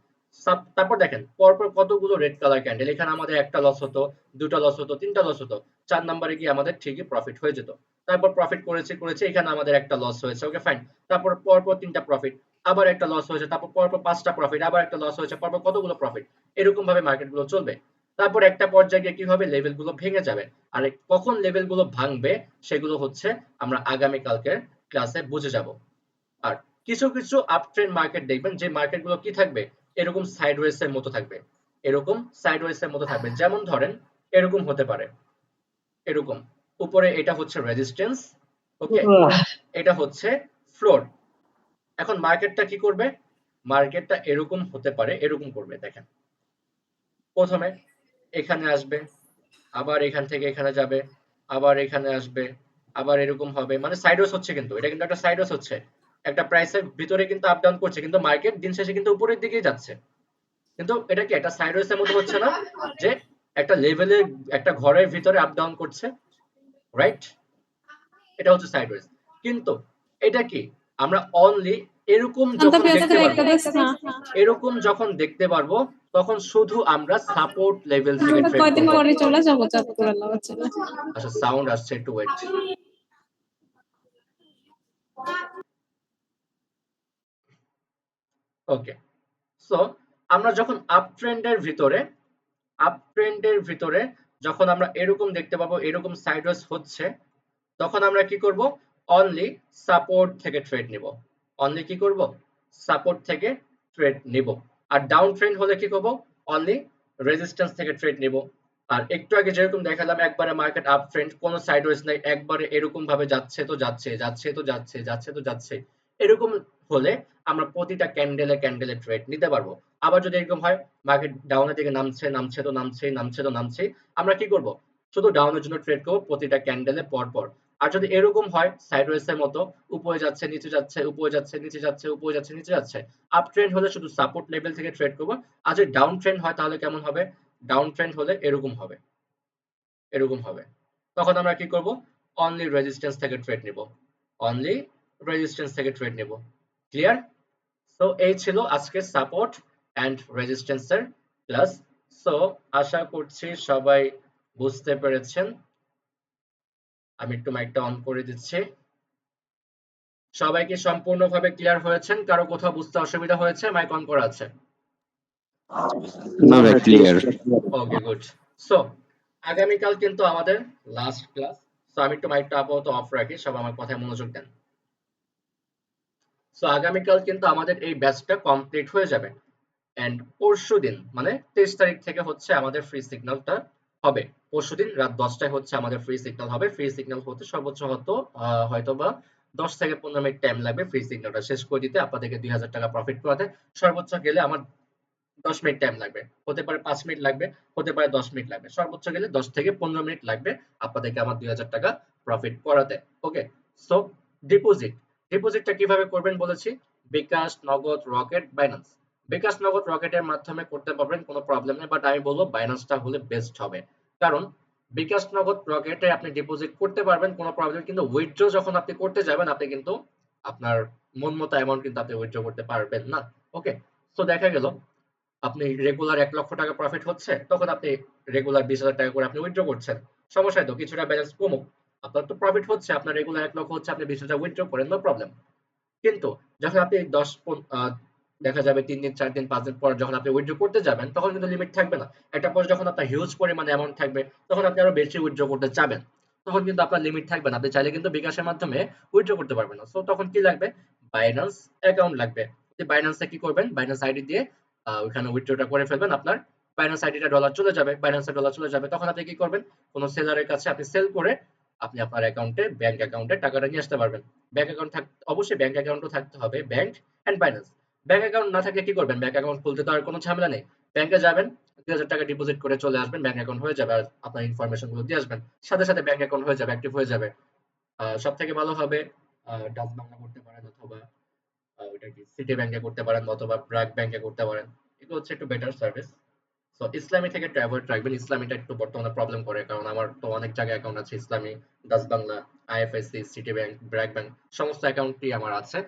[SPEAKER 1] তারপর দেখেন পরপর কতগুলো রেড কালার ক্যান্ডেল, এখানে আমাদের একটা লস হতো, দুটো লস হতো, তিনটা লস হতো, 4 নম্বরে গিয়ে আমাদের ঠিকই প্রফিট হয়ে যেত। তারপর প্রফিট করেছে, এখানে আমাদের একটা লস হয়েছে, ওকে ফাইন। তারপর পরপর 3টা প্রফিট, আবার একটা লস হয়েছে, তারপর পরপর 5টা প্রফিট, আবার একটা লস হয়েছে, পরপর কতগুলো প্রফিট, এরকম ভাবে মার্কেট গুলো চলবে। তারপর একটা পর্যায়ে গিয়ে কি হবে, লেভেল গুলো ভেঙে যাবে। আর কখন লেভেল গুলো ভাঙবে সেগুলো হচ্ছে আমরা আগামী কালকের ক্লাসে বুঝে যাব। আর কিছু কিছু আপ ট্রেন্ড মার্কেট দেখবেন যে মার্কেট গুলো কি থাকবে, এরকম সাইডওয়েজ এর মতো থাকবে, এরকম সাইডওয়েজ এর মতো থাকবে। যেমন ধরেন এরকম হতে পারে, এরকম উপরে এটা হচ্ছে রেজিস্ট্যান্স, ওকে, এটা হচ্ছে ফ্লোর। এখন মার্কেটটা কি করবে, মার্কেটটা এরকম হতে পারে, এরকম করবে, দেখেন প্রথমে এখানে আসবে, আবার এখান থেকে এখানে যাবে, আবার এখানে আসবে, আবার এরকম হবে, মানে সাইডওয়েজ হচ্ছে, কিন্তু এটা কিন্তু একটা সাইডওয়েজ হচ্ছে, একটা প্রাইসের ভিতরে কিন্তু আপ ডাউন করছে, কিন্তু মার্কেট দিন শেষে কিন্তু উপরের দিকেই যাচ্ছে। কিন্তু এটা কি একটা সাইডওয়েজ এর মতো হচ্ছে না, যে একটা লেভেলে একটা ঘরের ভিতরে আপ ডাউন করছে, রাইট? এটা হচ্ছে সাইডওয়েজ। কিন্তু এটা কি আমরা অনলি এরকম যখন দেখতে পারবো, এরকম যখন দেখতে পারবো, তখন শুধু আমরা সাপোর্ট লেভেল থেকে ট্রেড
[SPEAKER 4] কয়দিন
[SPEAKER 1] করব।
[SPEAKER 4] পরে চলে যাবো চাঁদপুর আল্লাহ বাঁচালো।
[SPEAKER 1] আচ্ছা সাউন্ড আসছে, একটু ওয়েট। ওকে, সো আমরা যখন আপ ট্রেন্ডের ভিতরে, আপ ট্রেন্ডের ভিতরে যখন আমরা এরকম দেখতে পাবো, এরকম সাইডওয়েজ হচ্ছে, তখন আমরা কি করব, অনলি সাপোর্ট থেকে ট্রেড নিব, অনলি কি করব, সাপোর্ট থেকে ট্রেড নিব। আর ডাউন ট্রেন্ড হলে কি করব, অনলি রেজিস্ট্যান্স থেকে ট্রেড নিব। আর একটু আগে যেরকম দেখালাম, একবারে মার্কেট আপ ট্রেন্ড, কোনো সাইডওয়েজ নাই, একবারে এরকম ভাবে যাচ্ছে তো যাচ্ছে, যাচ্ছে তো যাচ্ছে, যাচ্ছে তো যাচ্ছে, এরকম হলে আমরা প্রতিটা ক্যান্ডেলে ক্যান্ডেলে ট্রেড নিতে পারবো। আবার যদি এরকম হয় মার্কেট ডাউনের দিকে নামছে, নামছে তো নামছে, নামছে তো নামছে, আমরা কি করব, শুধু ডাউনের জন্য ট্রেড করব প্রতিটা ক্যান্ডেলে পর পর। আর যদি এরকম হয় সাইডওয়েজ এর মতো, উপরে যাচ্ছে নিচে যাচ্ছে, উপরে যাচ্ছে নিচে যাচ্ছে, উপরে যাচ্ছে নিচে যাচ্ছে, আপ ট্রেন্ড হলে শুধু সাপোর্ট লেভেল থেকে ট্রেড করব। আর যদি ডাউন ট্রেন্ড হয় তাহলে কেমন হবে, ডাউন ট্রেন্ড হলে এরকম হবে, এরকম হবে। তখন আমরা কি করব, অনলি রেজিস্ট্যান্স থেকে ট্রেড নিব, অনলি রেজিস্ট্যান্স থেকে ট্রেড নিব। ক্লিয়ার? সো এই ছিল আজকের সাপোর্ট এন্ড রেজিস্ট্যান্সের ক্লাস। সো আশা করছি সবাই বুঝতে পেরেছেন। আমি একটু মাইকটা অন করে দিচ্ছি। সবাই কি সম্পূর্ণভাবে ক্লিয়ার হয়েছেন? কারো কোথাও বুঝতে অসুবিধা হয়েছে? মাইক অন করা আছে?
[SPEAKER 2] No, ভাই, clear.
[SPEAKER 1] Okay good. সো আগামীকাল কিন্তু আমাদের লাস্ট ক্লাস। সো আমি একটু মাইকটা আপাতত অফ রাখি, সবাই আমার কথায় মনোযোগ দেন। সো আগামীকাল কিন্তু আমাদের এই ব্যাচটা কমপ্লিট হয়ে যাবে। এন্ড পরশুদিন মানে 23 তারিখ থেকে হচ্ছে আমাদের ফ্রি সিগন্যালটা হবে। পরশুদিন রাত 10টায় হচ্ছে আমাদের ফ্রি সিগন্যাল হবে। ফ্রি সিগন্যাল হতে সর্বোচ্চ হয়তোবা 10 থেকে 15 মিনিট টাইম লাগবে ফ্রি সিগন্যালটা শেষ করে দিতে, আপনাদেরকে 2000 টাকা প্রফিট করাতে। সর্বোচ্চ গেলে আমার 10 মিনিট টাইম লাগবে, হতে পারে 5 মিনিট লাগবে, হতে পারে 10 মিনিট লাগবে, সর্বোচ্চ গেলে 10 থেকে 15 মিনিট লাগবে আপনাদেরকে আমার 2000 টাকা প্রফিট করাতে। ওকে, সো ডিপোজিট, ডিপোজিটটা কিভাবে করবেন বলেছি, বিকাশ, নগদ, রকেট, বাইন্যান্স। বিকাশ, নগদ, রকেটের মাধ্যমে করতে পারবেন, কোনো প্রবলেম নেই, বাট আমি বলবো বাইন্যান্সটা হলে বেস্ট হবে। কারণ বিকাশ, নগদ, রকেটে আপনি ডিপোজিট করতে পারবেন কোনো প্রবলেম, কিন্তু উইথড্র যখন আপনি করতে যাবেন আপনি কিন্তু আপনার মন মতো অ্যামাউন্ট কিন্তু আপনি উইথড্র করতে পারবেন না। ওকে, সো দেখা গেল আপনি রেগুলার 1 লক্ষ টাকা প্রফিট হচ্ছে, তখন আপনি রেগুলার 20,000 টাকা করে আপনি উইথড্র করছেন, সমস্যা নাই তো, কিছুটা ব্যালেন্স কমুক, আপনার তো প্রফিট হচ্ছে, আপনার রেগুলার 1 লক্ষ হচ্ছে, আপনি 20,000 উইথড্র করেন, নো প্রবলেম। কিন্তু যখন আপনি দেখা যাবে 3 দিন 4 দিন 5 দিন পর যখন আপনি উইথড্র করতে যাবেন, তখন কিন্তু লিমিট থাকবে না। একটা পর যখন আপনার হিউজ পরিমাণে অ্যামাউন্ট থাকবে, তখন আপনি আরো বেশি উইথড্র করতে চাবেন, তখন কিন্তু আপনার লিমিট থাকবে না, আপনি চাইলে কিন্তু বিকাশের মাধ্যমে উইথড্র করতে পারবেন না। সো তখন কি লাগবে, বাইন্যান্স অ্যাকাউন্ট লাগবে। বাইন্যান্সে কি করবেন, বাইন্যান্স আইডি দিয়ে ওখানে উইথড্রটা করে ফেলবেন, আপনার বাইন্যান্স আইডিটা ডলার চলে যাবে, বাইন্যান্সে ডলার চলে যাবে, তখন আপনি কি করবেন, কোনো সেলারের কাছে আপনি সেল করে আপনি আপনার অ্যাকাউন্টে, ব্যাংক অ্যাকাউন্টে টাকাটা নিয়ে আসতে পারবেন। ব্যাংক অ্যাকাউন্ট অবশ্যই ব্যাংক অ্যাকাউন্টও থাকতে হবে, bank and Binance. Bank account না থাকলে কি করবেন, ব্যাংক অ্যাকাউন্ট খুলতে তো আর কোনো ঝামেলা নেই, ব্যাংকে যাবেন, 2,000 টাকা ডিপোজিট করে চলে আসবেন, ব্যাংক অ্যাকাউন্ট হয়ে যাবে। আর আপনার ইনফরমেশন গুলো দিয়ে আসবেন, সাথে সাথে ব্যাংক অ্যাকাউন্ট হয়ে যাবে, অ্যাক্টিভ হয়ে যাবে। সব থেকে ভালো হবে ডাচ বাংলা করতে পারেন, অথবা ওইটা কি সিটি ব্যাংকে করতে পারেন, অথবা ব্র্যাক ব্যাংকে করতে পারেন। এগুলো হচ্ছে একটু বেটার সার্ভিস। সো ইসলামী থেকে একটু অ্যাভয়েড রাখবেন, ইসলামীটা একটু বর্তমানে প্রবলেম করে, কারণ আমার তো অনেক জায়গায় অ্যাকাউন্ট আছে, ইসলামী, Dutch Bangla, IFSC, city bank, BRAC bank, সমস্ত অ্যাকাউন্টই আমার আছে।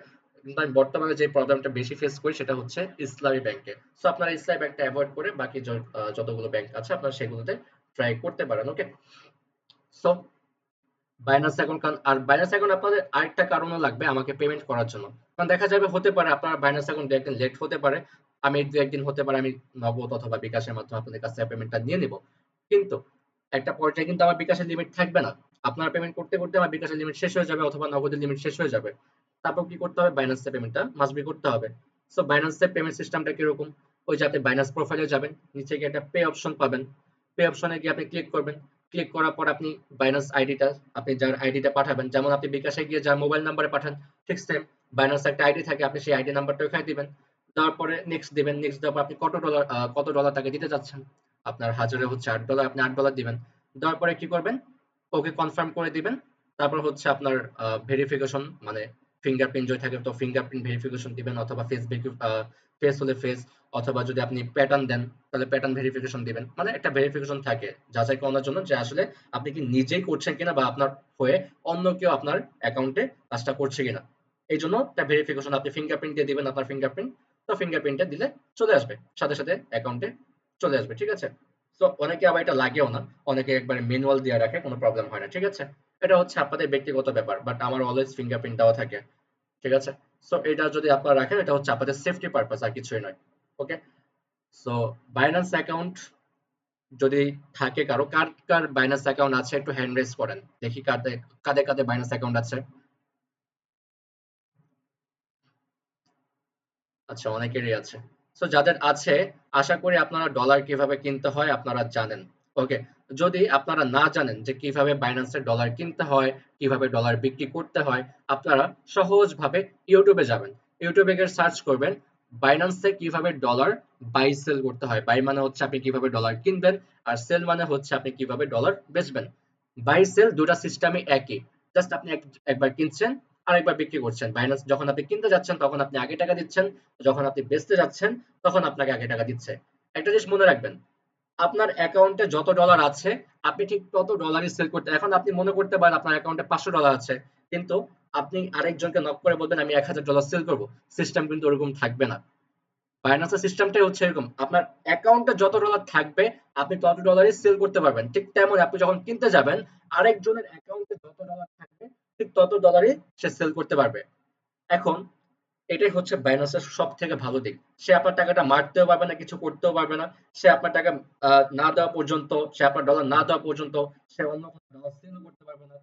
[SPEAKER 1] কিন্তু আমি বর্তমানে যে প্রবলেমটা বেশি ফেস করি সেটা হচ্ছে ইসলামী ব্যাংকে। সো আপনারা ইসলামী ব্যাংকটা অ্যাভয়েড করে বাকি যতগুলো ব্যাংক আছে আপনারা সেগুলোতে ট্রাই করতে পারেন। ওকে, সো বাইন্যান্স অ্যাকাউন্ট, আর বাইন্যান্স অ্যাকাউন্ট আপনাদের আরেকটা কারণও লাগবে আমাকে পেমেন্ট করার জন্য। কারণ দেখা যাবে, হতে পারে আপনার বাইন্যান্স অ্যাকাউন্ট দু একদিন লেট হতে পারে, আমি দু একদিন হতে পারে আমি নগদ অথবা বিকাশের মাধ্যমে আপনাদের কাছ থেকে পেমেন্টটা নিয়ে নিব। কিন্তু একটা পর্যায়ে কিন্তু আমার বিকাশের লিমিট থাকবে না, আপনারা পেমেন্ট করতে করতে আমার বিকাশের লিমিট শেষ হয়ে যাবে অথবা নগদের লিমিট শেষ হয়ে যাবে। তারপর কি করতে হবে, বাইন্যান্সে পেমেন্টটা মাস্ট বি করতে হবে। সো বাইন্যান্সের পেমেন্ট সিস্টেমটা কিরকম, ওই যে আপনি বাইন্যান্স প্রোফাইলে যাবেন, নিচে গিয়ে একটা পে অপশন পাবেন, পে অপশনে গিয়ে আপনি ক্লিক করবেন। ক্লিক করার পর আপনি বাইন্যান্স আইডিটা, আপনি যার আইডিটা পাঠাবেন, যেমন আপনি বিকাশে গিয়ে যার মোবাইল নাম্বারে পাঠান, ঠিক সেম বাইন্যান্স একটা আইডি থাকে, আপনি সেই আইডি নাম্বারটা ওখানে দিবেন। দেওয়ার পরে নেক্সট দিবেন, নেক্সট দেওয়ার পর আপনি কত ডলার তাকে দিতে যাচ্ছেন, আপনার হাজারে হচ্ছে $8, আপনি $8 দিবেন। দেওয়ার পরে কি করবেন, ওকে কনফার্ম করে দিবেন। তারপর হচ্ছে আপনার ভেরিফিকেশন, মানে ফিঙ্গারপ্রিন্ট যদি থাকে তো ফিঙ্গারপ্রিন্ট ভেরিফিকেশন দিবেন, অথবা ফেস হলে ফেস, অথবা যদি আপনি প্যাটার্ন দেন তাহলে প্যাটার্ন ভেরিফিকেশন দিবেন। মানে একটা ভেরিফিকেশন থাকে যাচাই করার জন্য যে আসলে আপনি কি নিজেই করছেন কিনা, বা আপনার হয়ে অন্য কেউ আপনার অ্যাকাউন্টে কাজটা করছে কিনা। এই জন্য একটা ভেরিফিকেশন, আপনি ফিঙ্গারপ্রিন্ট দিয়ে দিবেন, আপনার ফিঙ্গারপ্রিন্ট, তো ফিঙ্গারপ্রিন্টটা দিলে চলে আসবে, সাথে সাথে অ্যাকাউন্টে চলে আসবে। ঠিক আছে, তো অনেকে আবার এটা লাগেও না, অনেকে একবারে ম্যানুয়াল দিয়ে রাখে, কোনো প্রবলেম হয় না। ঠিক আছে, এটা হচ্ছে আপনাদের ব্যক্তিগত ব্যাপার, বাট আমার অলওয়েজ ফিঙ্গারপ্রিন্ট দেওয়া থাকে। ঠিক আছে, সো এটা যদি আপনারা রাখেন, এটা হচ্ছে আপনাদের সেফটি পারপাস, আর কিছুই নয়। ওকে, সো বাইন্যান্স অ্যাকাউন্ট যদি থাকে কারো, কার কার বাইন্যান্স অ্যাকাউন্ট আছে একটু হ্যান্ড রেজ করেন, দেখি কাদের কাদের কাদের বাইন্যান্স অ্যাকাউন্ট আছে। আচ্ছা, অনেকেরই আছে। সো যাদের আছে, আশা করি আপনারা ডলার কিভাবে কিনতে হয় আপনারা জানেন। ওকে, যদি আপনারা না জানেন যে কিভাবে বাইন্যান্সে ডলার কিনতে হয়, কিভাবে ডলার বিক্রি করতে হয়, আপনারা সহজভাবে ইউটিউবে যাবেন, ইউটিউবে গিয়ে সার্চ করবেন বাইন্যান্সে কিভাবে ডলার বাই সেল করতে হয়। বাই মানে হচ্ছে আপনি কিভাবে ডলার কিনবেন, আর সেল মানে হচ্ছে আপনি কিভাবে ডলার বেচবেন। বাই সেল দুটা সিস্টেমই একই, জাস্ট আপনি একবার কিনছেন আরেকবার বিক্রি করছেন। বাইন্যান্স যখন আপনি কিনতে যাচ্ছেন তখন আপনি আগে টাকা দিচ্ছেন, যখন আপনি বেচতে যাচ্ছেন তখন আপনাকে আগে টাকা দিচ্ছে। একটা জিনিস মনে রাখবেন, আপনার অ্যাকাউন্টে যত ডলার আছে আপনি ঠিক তত ডলারই সেল করতে। এখন আপনি মনে করতে পারেন আপনার অ্যাকাউন্টে $500 আছে, কিন্তু আপনি আরেকজনকে নক করে বলবেন আমি $1000 সেল করব, সিস্টেম কিন্তু ওরকম থাকবে না। বাইন্যান্সের সিস্টেমটাই হচ্ছে এরকম, আপনার অ্যাকাউন্টে যত ডলার থাকবে আপনি তত ডলারই সেল করতে পারবেন। ঠিক তেমন আপনি যখন কিনতে যাবেন আরেকজনের অ্যাকাউন্টে যত ডলার থাকবে ঠিক তত ডলারই সে সেল করতে পারবে। এখন এটাই হচ্ছে বাইন্যান্সের সব থেকে ভালো দিক, সে আপনার টাকাটা মারতেও পারবে না, কিছু করতেও পারবে না। সে আপনার টাকা না দেওয়া পর্যন্ত, সে আপনার ডলার না দেওয়া পর্যন্ত সে অন্য কোনো ডলার সেলও করতে পারবে না,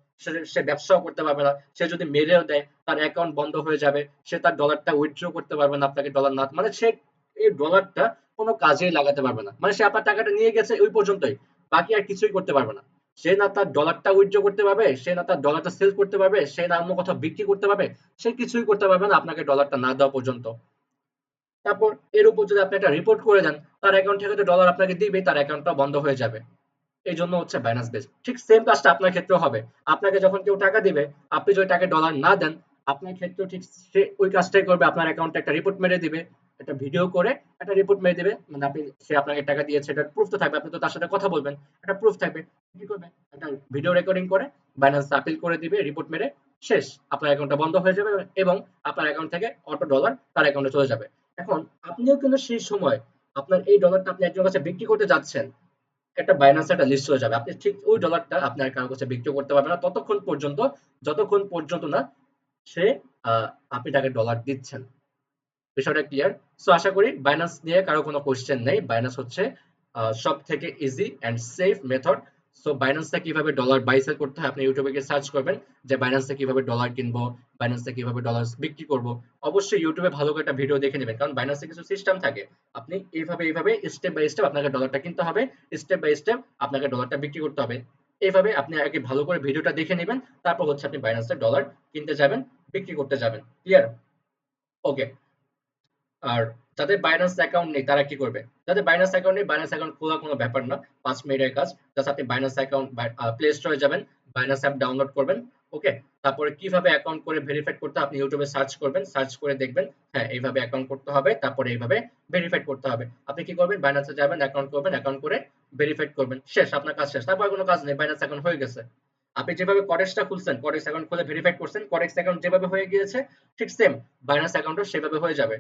[SPEAKER 1] সে ব্যবসাও করতে পারবে না। সে যদি মেরেও দেয় তার অ্যাকাউন্ট বন্ধ হয়ে যাবে, সে তার ডলারটা উইথড্র করতে পারবে না, আপনাকে ডলার না, মানে সে এই ডলারটা কোনো কাজেই লাগাতে পারবে না। মানে সে আপনার টাকাটা নিয়ে গেছে ওই পর্যন্তই, বাকি আর কিছুই করতে পারবে না। সে না তার ডলারটা উইথড্র করতে পারবে, সে না তার ডলারটা সেল করতে পারবে, সে না অন্য কোথাও বিক্রি করতে পারবে, সে কিছুই করতে পারবে না আপনাকে ডলারটা না দেওয়া পর্যন্ত। তারপর এর উপর যদি আপনি একটা রিপোর্ট করে দেন, তার অ্যাকাউন্ট থেকে তো ডলার আপনাকে দিবে, তার অ্যাকাউন্টটা বন্ধ হয়ে যাবে। এই জন্য হচ্ছে বাইন্যান্স বেস। ঠিক সেম কাজটা আপনার ক্ষেত্রেও হবে, আপনাকে যখন কেউ টাকা দিবে, আপনি যদি তাকে ডলার না দেন, আপনার ক্ষেত্রেও ঠিক সে ওই কাজটাই করবে, আপনার অ্যাকাউন্টে একটা রিপোর্ট মেরে দিবে, একটা ভিডিও করে একটা রিপোর্ট মেরে দিবে, মানে আপনি, সে আপনাকে টাকা দিয়েছে এটার প্রুফ তো থাকবে, আপনি তো তার সাথে কথা বলবেন, একটা প্রুফ থাকবে। কি করবে, একটা ভিডিও রেকর্ডিং করে বাইন্যান্স আপিল করে দিবে, রিপোর্ট মেরে শেষ, আপনার অ্যাকাউন্টটা বন্ধ হয়ে যাবে, এবং আপনার অ্যাকাউন্ট থেকে অটো ডলার তার অ্যাকাউন্টে চলে যাবে। এখন আপনিও কিন্তু সেই সময় আপনার এই ডলারটা আপনি একজনের কাছে বিক্রি করতে যাচ্ছেন, একটা বাইন্যান্স একটা লিস্ট হয়ে যাবে, আপনি ঠিক ওই ডলারটা আপনার কারো কাছে বিক্রি করতে পারবেন না ততক্ষণ পর্যন্ত, যতক্ষণ পর্যন্ত না সে আপনি তাকে ডলার দিচ্ছেন। বিষয়টা ক্লিয়ার? সো আশা করি বাইন্যান্স নিয়ে কারো কোনো কোশ্চেন নেই। বাইন্যান্স হচ্ছে সব থেকে easy and safe method. So বাইন্যান্সে কিভাবে ডলার বাই সেল করতে হয় আপনি ইউটিউবে গিয়ে সার্চ করবেন, যে বাইন্যান্সে কিভাবে ডলার কিনবো, বাইন্যান্সে কিভাবে ডলার বিক্রি করব। অবশ্যই ইউটিউবে ভালো করে একটা ভিডিও দেখে নেবেন, কারণ বাইন্যান্সে কিছু সিস্টেম থাকে, আপনি এইভাবে স্টেপ বাই স্টেপ আপনাকে ডলারটা কিনতে হবে, স্টেপ বাই স্টেপ আপনাকে ডলারটা বিক্রি করতে হবে। এইভাবে আপনি আগে ভালো করে ভিডিওটা দেখে নেবেন, তারপর হচ্ছে আপনি বাইন্যান্সে ডলার কিনতে যাবেন, বিক্রি করতে যাবেন। ক্লিয়ার? ওকে, আর যাদের বাইন্যান্স অ্যাকাউন্ট নেই তারা কি করবে? যাদের বাইন্যান্স অ্যাকাউন্ট নেই, বাইন্যান্স অ্যাকাউন্ট খোলা কোনো ব্যাপার না, 5 মিনিটের কাজ। জাস্ট আপনি বাইন্যান্স অ্যাকাউন্ট প্লে স্টোরে যাবেন, বাইন্যান্স অ্যাপ ডাউনলোড করবেন, ওকে। তারপরে কিভাবে অ্যাকাউন্ট করে ভেরিফাইড করতে হয় আপনি ইউটিউবে সার্চ করবেন, সার্চ করে দেখবেন হ্যাঁ এইভাবে অ্যাকাউন্ট করতে হবে, তারপরে এইভাবে ভেরিফাইড করতে হবে। আপনি কি করবেন? বাইন্যান্সে যাবেন, অ্যাকাউন্ট করবেন, অ্যাকাউন্ট করে ভেরিফাইড করবেন, শেষ, আপনার কাজ শেষ। তারপর কোনো কাজ নেই, বাইন্যান্স অ্যাকাউন্ট হয়ে গেছে। আপনি যেভাবে কডেক্সটা খুলছেন, কডেক্স অ্যাকাউন্ট খুলে ভেরিফাইড করছেন, কডেক্স অ্যাকাউন্ট যেভাবে হয়ে গিয়েছে ঠিক সেম বাইন্যান্স অ্যাকাউন্টও সেভাবে হয়ে যাবে।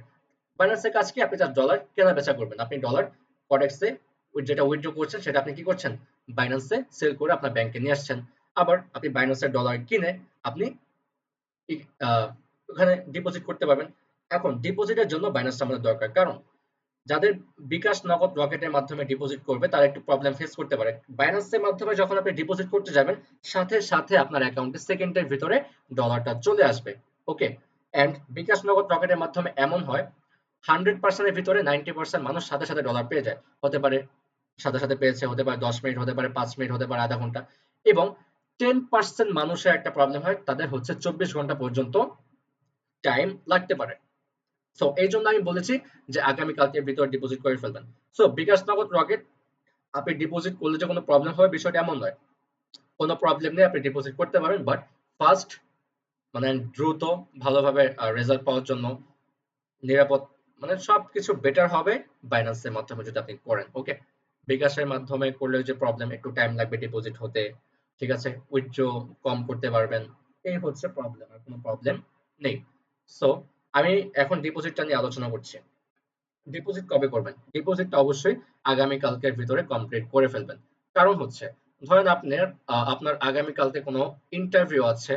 [SPEAKER 1] বাইন্যান্সের কাজ কি? আপনি জাস্ট ডলার কেনা বেচা করবেন। আপনি ডলার কডেক্সে যেটা উইথড্র করছেন সেটা আপনি কি করছেন? বাইন্যান্সে সেল করে আপনার ব্যাংকে নিয়ে আসছেন। আবার আপনি বাইন্যান্সের ডলার কিনে আপনি ওখানে ডিপোজিট করতে পারবেন। এখন ডিপোজিটের জন্য বাইন্যান্সটা আমাদের দরকার, কারণ যাদের বিকাশ নগদ রকেটের মাধ্যমে ডিপোজিট করবে তারা একটু প্রবলেম ফেস করতে পারে। বাইন্যান্সের মাধ্যমে যখন আপনি ডিপোজিট করতে যাবেন সাথে সাথে আপনার অ্যাকাউন্টে সেকেন্ডের ভিতরে ডলারটা চলে আসবে, ওকে। এন্ড বিকাশ নগদ রকেটের মাধ্যমে এমন হয় 100% এর ভিতরে 90% মানুষ সাথে সাথে ডলার পেয়ে যায়। হতে পারে সাথে সাথে পেয়েছে, হতে পারে 10 মিনিট, হতে পারে 5 মিনিট, হতে পারে আধা ঘন্টা। এবং 10% মানুষের একটা প্রবলেম হয়, তাদের হচ্ছে 24 ঘন্টা পর্যন্ত টাইম লাগতে পারে। সো এই জন্য আমি বলেছি যে আগামীকালকের ভিতর ডিপোজিট করে ফেলবেন। সো বিকাশ নগদ রকেট আপনি ডিপোজিট করলে যে কোনো প্রবলেম হবে বিষয়টা এমন নয়, কোনো প্রবলেম নেই, আপনি ডিপোজিট করতে পারবেন। বাট ফার্স্ট মানে দ্রুত ভালোভাবে রেজাল্ট পাওয়ার জন্য নিরাপদ মানে সবকিছু বেটার হবে বাইন্যান্সের মাধ্যমে যদি আপনি করেন, ওকে। বিকাশের মাধ্যমে করলে যে প্রবলেম, একটু টাইম লাগবে ডিপোজিট হতে, ঠিক আছে, উইথড্র কম করতে পারবেন, এই হচ্ছে প্রবলেম, আর কোনো প্রবলেম নেই। সো আমি এখন ডিপোজিটটা নিয়ে আলোচনা করছি। ডিপোজিট কবে করবেন? ডিপোজিটটা অবশ্যই আগামী কালকের ভিতরে কমপ্লিট করে ফেলবেন। কারণ হচ্ছে ধরেন আপনার আগামী কালকে কোনো ইন্টারভিউ আছে,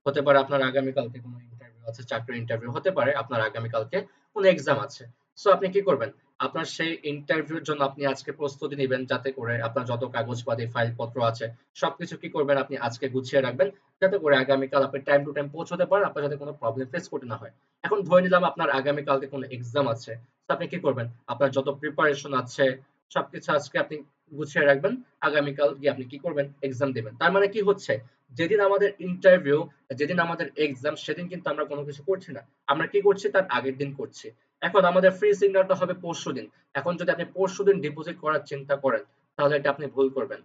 [SPEAKER 1] হতে পারে আপনার আগামীকালকে কোনো ইন্টারভিউ আছে, চাকরির ইন্টারভিউ, হতে পারে আপনার আগামীকালকে কোনো এক্সাম আছে। সো আপনি কি করবেন? আপনার সেই ইন্টারভিউর জন্য আপনি আজকে প্রস্তুতি নিবেন, যাতে করে আপনার যত কাগজপাতি ফাইলপত্র আছে সবকিছু কি করবেন আপনি আজকে গুছিয়ে রাখবেন, যাতে করে আগামীকাল আপনি টাইম টু টাইম পৌঁছতে পারেন, আপনার যাতে কোনো প্রবলেম ফেস করতে না হয়। এখন ধরে নিলাম আপনার আগামীকালকে কোনো এক্সাম আছে, তো আপনি কি করবেন? আপনার যত প্রিপারেশন আছে সবকিছু আজকে আপনি গুছিয়ে রাখবেন, আগামীকাল গিয়ে আপনি কি করবেন? এক্সাম দিবেন। তার মানে কি হচ্ছে, যেদিন আমাদের ইন্টারভিউ, যেদিন আমাদের এক্সাম, সেদিন কিন্তু আমরা কোনো কিছু করছি না, আমরা কি করছি? তার আগের দিন করছি। এখন আমাদের ফ্রি সিগন্যালটা হবে পরশুদিন। এখন যদি আপনি পরশুদিন ডিপোজিট করার চিন্তা করেন তাহলে এটা আপনি ভুল করবেন।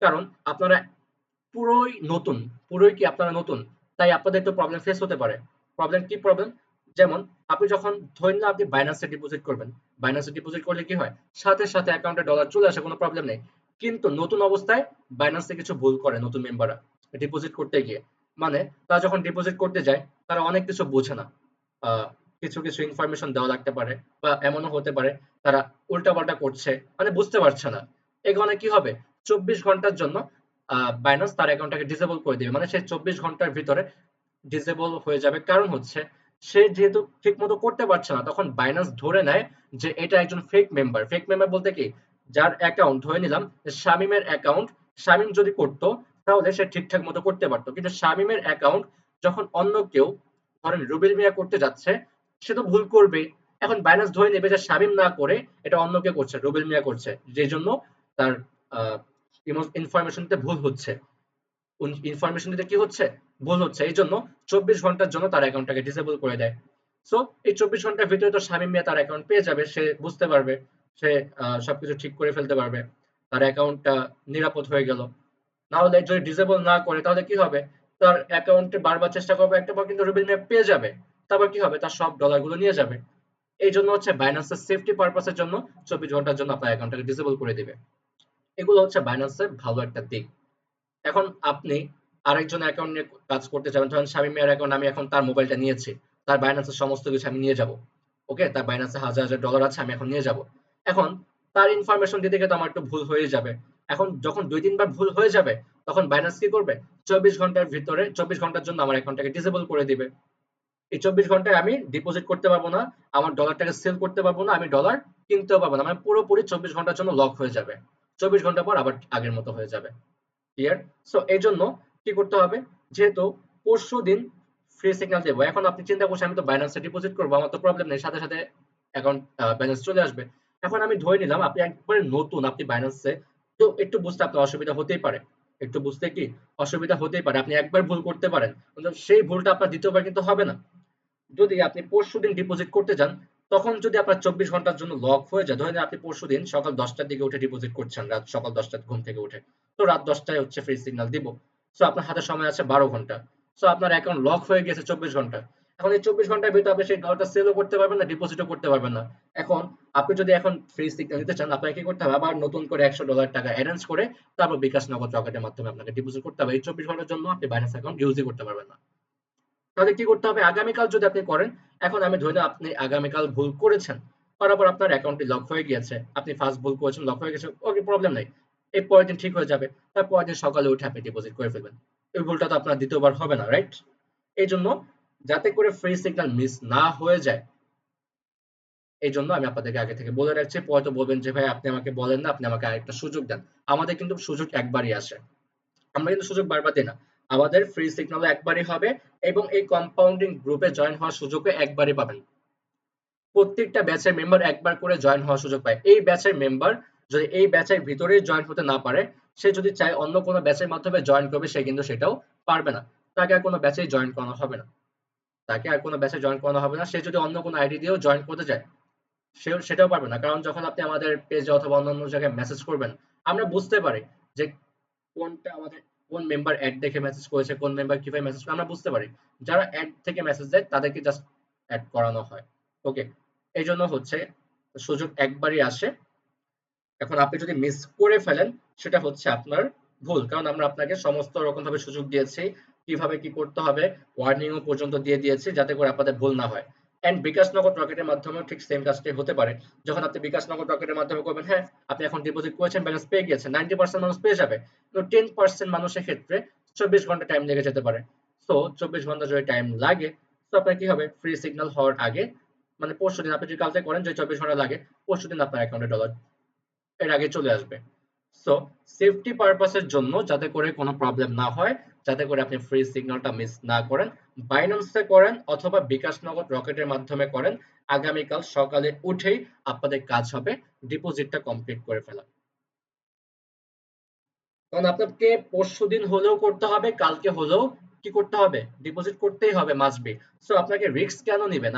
[SPEAKER 1] কারণ আপনারা পুরোই নতুন, পুরোই কি আপনারা নতুন, তাই আপনাদের একটু প্রবলেম ফেস হতে পারে। প্রবলেম কি প্রবলেম? যেমন আপনি যখন ধরে নিলাম আপনি বাইন্যান্সে ডিপোজিট করবেন, বাইন্যান্সে ডিপোজিট করলে কি হয়? সাথে সাথে অ্যাকাউন্টে ডলার চলে আসে, কোনো প্রবলেম নেই। কিন্তু নতুন অবস্থায় বাইন্যান্সে কিছু ভুল করে নতুন মেম্বাররা ডিপোজিট করতে গিয়ে। মানে তারা যখন ডিপোজিট করতে যায় তারা অনেক কিছু বোঝে না। কিছু কিছু ইনফরমেশন দেওয়া লাগতে পারে, বা এমনও হতে পারে তারা উল্টাপাল্টা করছে, মানে বুঝতে পারছে না। এখানে কি হবে? 24 ঘন্টার জন্য বাইন্যান্স তার অ্যাকাউন্টটাকে ডিসেবল করে দিবে, মানে সে 24 ঘন্টার ভিতরে ডিসেবল হয়ে যাবে। কারণ হচ্ছে সে যেহেতু ঠিক মতো করতে পারছে না, তখন বাইন্যান্স ধরে নেয় যে এটা একজন ফেক মেম্বার। ফেক মেম্বার বলতে কি, যার অ্যাকাউন্ট ধরে নিলাম শামিমের অ্যাকাউন্ট, শামিম যদি করতো তাহলে সে ঠিকঠাক মতো করতে পারতো, কিন্তু শামিমের অ্যাকাউন্ট যখন অন্য কেউ ধরেন রুবেল মিয়া করতে যাচ্ছে, সে তো ভুল করবে। এখন বাইন্যান্স ধরে নেবে যে শামিম না করে এটা অন্য কেউ করছে, রুবেল মিয়া করছে, যে জন্য তার ইনফরমেশন দিতে ভুল হচ্ছে, ইনফরমেশন দিতে কি হচ্ছে? ভুল হচ্ছে। এই জন্য 24 ঘন্টার জন্য তার অ্যাকাউন্টটাকে ডিসেবল করে দেয়। সো এই 24 ঘন্টার ভিতরে তো শামীম মিয়া তার অ্যাকাউন্ট পেয়ে যাবে, সে বুঝতে পারবে, সে সবকিছু ঠিক করে ফেলতে পারবে, তার অ্যাকাউন্টটা নিরাপদ হয়ে গেল। না হলে যদি ডিসেবল না করে তাহলে কি হবে? তার অ্যাকাউন্টে বারবার চেষ্টা করবে, একটা বার কিন্তু রুবেল মিয়া পেয়ে যাবে, তারপর কি হবে? তার সব ডলার গুলো নিয়ে যাবে। এই জন্য হচ্ছে বাইন্যান্সের সেফটি পারপাসের জন্য 24 ঘন্টার জন্য আপনার অ্যাকাউন্টটাকে ডিসেবল করে দিবে। এগুলো হচ্ছে বাইন্যান্সের ভালো একটা দিক। এখন আপনি আরেকজন অ্যাকাউন্ট নিয়ে কাজ করতে চাবেন, ধরেন শামীম মিয়ার অ্যাকাউন্ট, আমি এখন তার মোবাইলটা নিয়েছি, তার বাইন্যান্সের সমস্ত কিছু আমি নিয়ে যাব, ওকে, তার বাইন্যান্সে হাজার হাজার ডলার আছে, আমি এখন নিয়ে যাব। এখন তার ইনফরমেশন দিতে গিয়ে তো আমার একটু ভুল হয়ে যাবে। এখন যখন 2-3 বার ভুল হয়ে যাবে তখন বাইন্যান্স কি করবে? 24 ঘন্টার ভিতরে, 24 ঘন্টার জন্য আমার অ্যাকাউন্টটাকে ডিসেবল করে দিবে। এই 24 ঘন্টায় আমি ডিপোজিট করতে পারবো না, আমার ডলারটাকে সেল করতে পারবো না, আমি ডলার কিনতেও পারবো না, মানে পুরোপুরি 24 ঘন্টার জন্য লক হয়ে যাবে। 24 ঘন্টা পর আবার আগের মতো হয়ে যাবে। ক্লিয়ার? সো এই জন্য কি করতে হবে? যেহেতু পরশুদিন ফ্রি সিগন্যাল দেবো, এখন আপনি চিন্তা করছেন আমি তো বাইন্যান্সে ডিপোজিট করবো, আমার তো প্রবলেম নেই, সাথে সাথে অ্যাকাউন্ট ব্যালেন্স চলে আসবে। এখন আমি ধরে নিলাম আপনি একবারে নতুন, আপনি বাইন্যান্সে, তো একটু বুঝতে আপনার অসুবিধা হতেই পারে, একটু বুঝতে কি অসুবিধা হতেই পারে, আপনি একবার ভুল করতে পারেন, কিন্তু সেই ভুলটা আপনার দ্বিতীয়বার কিন্তু হবে না। যদি আপনি পরশুদিন ডিপোজিট করতে যান, তখন যদি আপনার 24 ঘন্টার জন্য লক হয়ে যায়, ধরেন আপনি পরশুদিন সকাল 10টার দিকে উঠে ডিপোজিট করছেন, রাত সকাল 10টায় ঘুম থেকে উঠে, তো রাত 10টায় হচ্ছে ফ্রি সিগন্যাল দিব। সো আপনার হাতে সময় আছে 12 ঘন্টা। সো আপনার অ্যাকাউন্ট লক হয়ে গেছে 24 ঘন্টা। এখন এই 24 ঘন্টার ভিতরে আপনি সেই ডলারটা সেলও করতে পারবেন না, ডিপোজিটও করতে পারবেন না। এখন আপনি যদি এখন ফ্রি সিগন্যাল নিতে চান, আপনাকে কি করতে হবে? আবার নতুন করে $100 টাকা অ্যারেঞ্জ করে তারপর বিকাশ নগদ রকেটের মাধ্যমে আপনাকে ডিপোজিট করতে হবে। এই 24 ঘন্টার জন্য আপনি বাইন্যান্স অ্যাকাউন্ট ইউজই করতে পারবেন না। তাহলে কি করতে হবে? আগামীকাল যদি আপনি করেন, এখন আমি ধরে নিলাম আপনি আগামীকাল ভুল করেছেন, করার পর আপনার অ্যাকাউন্টটি লক হয়ে গিয়েছে, আপনি ফার্স্ট ভুল করেছেন, লক হয়ে গেছে, ওকে, প্রবলেম নাই। এর পরের দিন ঠিক হয়ে যাবে, তার পরের দিন সকালে উঠে আপনি ডিপোজিট করে ফেলবেন। এই ভুলটা তো আপনার দ্বিতীয়বার হবে না, রাইট? এই জন্য যাতে করে ফ্রি সিগন্যাল মিস না হয়ে যায়, এই জন্য আমি আপনাদেরকে আগে থেকে বলে রাখছি। হয়তো বলবেন যে ভাই আপনি আমাকে বলেন না, আপনি আমাকে আরেকটা সুযোগ দেন। আমাদের কিন্তু সুযোগ একবারই আসে, আমরা কিন্তু সুযোগ বারবার দিই না। আমাদের ফ্রি সিগন্যাল একবারই হবে এবং এই কম্পাউন্ডিং গ্রুপে জয়েন হওয়ার সুযোগও একবারই পাবেন। প্রত্যেকটা ব্যাচের মেম্বার একবার করে জয়েন হওয়ার সুযোগ পায়। এই ব্যাচের মেম্বার যদি এই ব্যাচের ভিতরেই জয়েন হতে না পারে, সে যদি চায় অন্য কোনো ব্যাচের মাধ্যমে জয়েন করবে, সে কিন্তু সেটাও পারবে না। তাকে আর কোনো ব্যাচেই জয়েন করানো হবে না। তাকে আর কোনো ব্যাচে জয়েন করানো হবে না। সে যদি অন্য কোনো আইডি দিয়েও জয়েন করতে চায়, সেটাও পারবে না। কারণ যখন আপনি আমাদের পেজে অথবা অন্যান্য জায়গায় মেসেজ করবেন, আমরা বুঝতে পারি যে কোনটা আমাদের কোন মেম্বার অ্যাড দেখে মেসেজ করেছে, কোন মেম্বার কিভাবে মেসেজ করে আমরা বুঝতে পারি। যারা অ্যাড থেকে মেসেজ দেয় তাদেরকে জাস্ট অ্যাড করানো হয়। ওকে, এই জন্য হচ্ছে সুযোগ একবারই আসে। এখন আপনি যদি মিস করে ফেলেন, সেটা হচ্ছে আপনার ভুল। কারণ আমরা আপনাকে সমস্ত রকম ভাবে সুযোগ দিয়েছি, কিভাবে কি করতে হবে, ওয়ার্নিংও পর্যন্ত দিয়ে দিয়েছি, যাতে করে আপনাদের ভুল না হয়। এন্ড বিকাশ নগদ রকেটের মাধ্যমেও ঠিক সেম কাজটাই হতে পারে। যখন আপনি বিকাশ নগদ রকেটের মাধ্যমে করবেন, হ্যাঁ, আপনি এখন ডিপোজিট করেছেন, ব্যালেন্স পেয়ে গেছেন, 90% মানুষ পেয়ে যাবে, কিন্তু 10% মানুষের ক্ষেত্রে 24 ঘন্টা টাইম লেগে যেতে পারে। সো 24 ঘন্টা যদি টাইম লাগে, তো আপনার কি হবে? ফ্রি সিগন্যাল হওয়ার আগে, মানে পরশুদিন আপনি যদি কালকে করেন, যে 24 ঘন্টা লাগে, পরশুদিন আপনার অ্যাকাউন্টে ডলার এর আগে চলে আসবে। সো সেফটি পারপাসের জন্য, যাতে করে কোনো প্রবলেম না হয়, যাতে করে আপনি ফ্রি সিগন্যালটা মিস না করেন, বাইন্যান্সে করেন অথবা বিকাশ নগদ রকেটের মাধ্যমে করেন, আগামীকাল সকালে উঠেই আপনাদের কাজ হবে ডিপোজিটটা কমপ্লিট করে ফেলা। কারণ আপনাকে পরশুদিন হলেও করতে হবে, কালকে হলেও কি করতে হবে? ডিপোজিট করতেই হবে, মাস্ট বি। সো আপনাকে রিস্ক কেন নিবেন?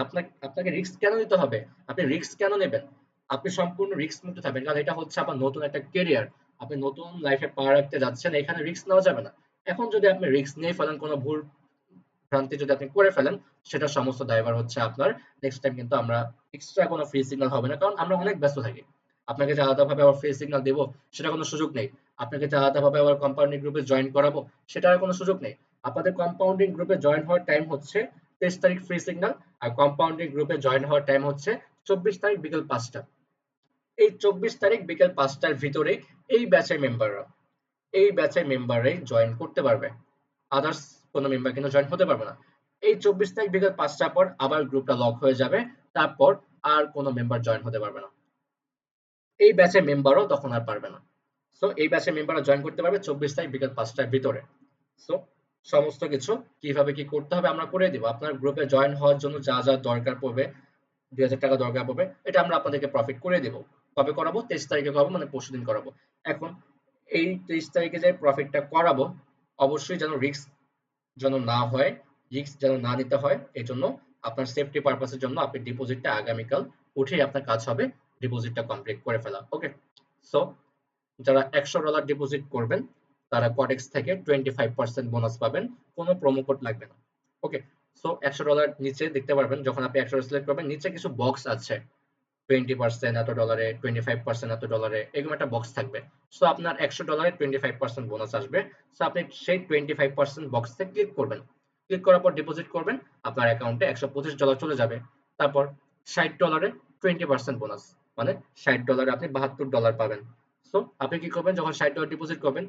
[SPEAKER 1] আপনাকে রিস্ক কেন নিতে হবে? আপনি রিস্ক কেন নেবেন? আপনি সম্পূর্ণ রিস্ক মুক্ত থাকবেন, কারণ এটা হচ্ছে আপনার নতুন একটা কেরিয়ার। আপনি নতুন লাইফে পা রাখতে যাচ্ছেন, এখানে রিস্ক নেওয়া যাবে না। এখন যদি আপনি রিস্ক নিয়ে ফেলেন, কোনো ভুল ভ্রান্তি যদি আপনি করে ফেলেন, সেটা সমস্ত দায়ভার হচ্ছে আপনার। নেক্সট টাইম কিন্তু আমরা এক্সট্রা কোনো ফ্রি সিগন্যাল হবে না, কারণ আমরা অনেক ব্যস্ত থাকি। আপনাকে যে আলাদাভাবে আবার ফ্রি সিগন্যাল দেবো, সেটা কোনো সুযোগ নেই। আপনাকে যে আলাদাভাবে আবার কম্পাউন্ডিং গ্রুপে জয়েন করাবো, সেটার কোনো সুযোগ নেই। আপনাদের কম্পাউন্ডিং গ্রুপে জয়েন হওয়ার টাইম হচ্ছে 23 তারিখ ফ্রি সিগন্যাল, আর কম্পাউন্ডিং গ্রুপে জয়েন হওয়ার টাইম হচ্ছে 24 তারিখ বিকেল 5টা। এই 24 তারিখ বিকেল 5টার ভিতরে এই ব্যাচের মেম্বাররাই জয়েন করতে পারবে। আদার্স কোনো মেম্বার কিন্তু জয়েন হতে পারবে না। এই 24 তারিখ বিকেল 5টার পর আবার গ্রুপটা লক হয়ে যাবে, তারপর আর কোনো মেম্বার জয়েন হতে পারবে না। এই ব্যাচের মেম্বারও তখন আর পারবে না। সো এই ব্যাচের মেম্বাররা জয়েন করতে পারবে 24 তারিখ বিকেল 5টার ভিতরে। সো সমস্ত কিছু কিভাবে কি করতে হবে আমরা করে দিব। আপনার গ্রুপে জয়েন হওয়ার জন্য যা যা দরকার পড়বে, 2000 টাকা দরকার পড়বে, এটা আমরা আপনাদেরকে প্রফিট করে দিব। কবে করাবো? 23 তারিখে করাবো, মানে পরশুদিন করাবো। এখন এই 23 তারিখে যে প্রফিটটা করাবো, অবশ্যই যেন রিস্ক যেন না হয়, রিস্ক যেন না নিতে হয়, এই জন্য আপনার সেফটি পারপাসের জন্য আপনি ডিপোজিটটা আগামীকাল উঠেই আপনার কাজ হবে ডিপোজিটটা কমপ্লিট করে ফেলা। ওকে, সো যারা $100 ডিপোজিট করবেন, তারা কডেক্স থেকে 25% বোনাস পাবেন, কোনো প্রোমো কোড লাগবে না। ওকে, সো $100 নিচে দেখতে পারবেন, যখন আপনি 100 সিলেক্ট করবেন, নিচে কিছু বক্স আছে, 20% এত ডলারে, 25% এত ডলারে, এরকম একটা বক্স থাকবে। সো আপনার $100 25% বোনাস আসবে। সো আপনি সেই 25% বক্সে ক্লিক করবেন, ক্লিক করার পর ডিপোজিট করবেন, আপনার অ্যাকাউন্টে $125 চলে যাবে। তারপর $60 20% বোনাস, মানে $60 আপনি $72 পাবেন। সো আপনি কি করবেন? যখন $60 ডিপোজিট করবেন,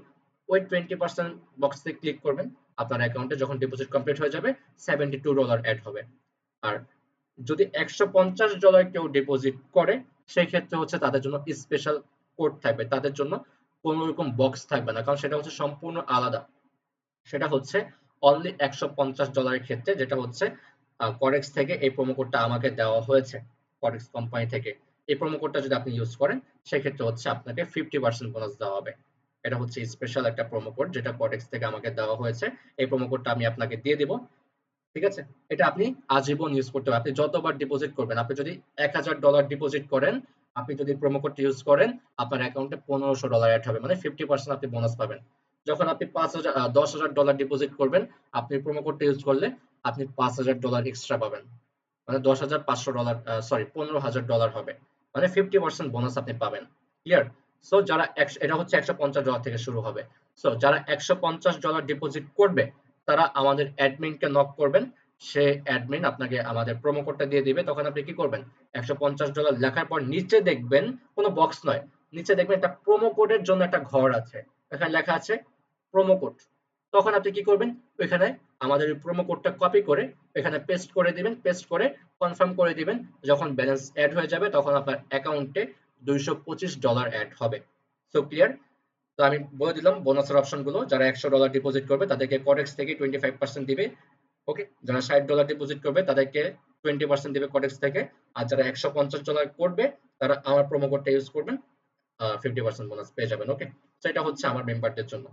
[SPEAKER 1] ওই 20% বক্সে ক্লিক করবেন, আপনার অ্যাকাউন্টে যখন ডিপোজিট কমপ্লিট হয়ে যাবে, $72 অ্যাড হবে। আর যদি $150 কেউ ডিপোজিট করে, সেই ক্ষেত্রে হচ্ছে তাদের জন্য স্পেশাল কোড থাকবে, তাদের জন্য কোনো রকম বক্স থাকবে না, কারণ সেটা হচ্ছে সম্পূর্ণ আলাদা। সেটা হচ্ছে অনলি $150 ক্ষেত্রে, যেটা হচ্ছে করেক্স থেকে এই প্রোমো কোডটা আমাকে দেওয়া হয়েছে, করেক্স কোম্পানি থেকে। এই প্রোমো কোডটা যদি আপনি ইউজ করেন, সেক্ষেত্রে হচ্ছে আপনাকে 50% বোনাস দেওয়া হবে। এটা হচ্ছে স্পেশাল একটা প্রোমো কোড, যেটা করেক্স থেকে আমাকে দেওয়া হয়েছে। এই প্রোমো কোডটা আমি আপনাকে দিয়ে দিব। ঠিক আছে? এটা আপনি আজীবন ইউজ করতে পারবেন। আপনি যতবার ডিপোজিট করবেন, আপনি যদি $১,০০০ ডিপোজিট করেন, আপনি যদি প্রোমো কোডটা ইউজ করেন, আপনার অ্যাকাউন্টে $১৫০০ এড হবে। মানে 50% আপনি বোনাস পাবেন। যখন আপনি $10,০০০ ডিপোজিট করবেন, আপনি প্রোমো কোডটা ইউজ করলে আপনি $৫,০০০ এক্সট্রা পাবেন। মানে $১০,৫০০ সরি $১৫,০০০ হবে। মানে 50% বোনাস আপনি পাবেন। ক্লিয়ার? সো যারা এটা হচ্ছে $১৫০ থেকে শুরু হবে। সো যারা $১৫০ ডিপোজিট করবে, তারা আমাদের অ্যাডমিনকে নক করবেন। সে অ্যাডমিন আপনাকে আমাদের প্রোমো কোডটা দিয়ে দিবে। তখন আপনি কি করবেন? $১৫০ লেখার পর নিচে দেখবেন, কোনো বক্স নয়। নিচে দেখবেন একটা প্রোমো কোডের জন্য একটা ঘর আছে। এখানে লেখা আছে প্রোমো কোড। তখন আপনি কি করবেন? ওইখানে আমাদের ওই প্রোমো কোডটা কপি করে এখানে পেস্ট করে দিবেন। পেস্ট করে কনফার্ম করে দিবেন। যখন ব্যালেন্স এড হয়ে যাবে তখন আপনার অ্যাকাউন্টে $২২৫ এড হবে। So clear? তো আমি বলে দিলাম বোনাসের অপশন গুলো। যারা $১০০ ডিপোজিট করবে তাদেরকে কডেক্স থেকে 25% দিবে। ওকে? যারা $৬০ ডিপোজিট করবে তাদেরকে 20% দিবে কডেক্স থেকে। আর যারা $১৫০ করবে তারা আমার প্রোমো কোডটা ইউজ করবেন। 50% বোনাস পেয়ে যাবেন। ওকে? তো এটা হচ্ছে আমার মেম্বারদের জন্য।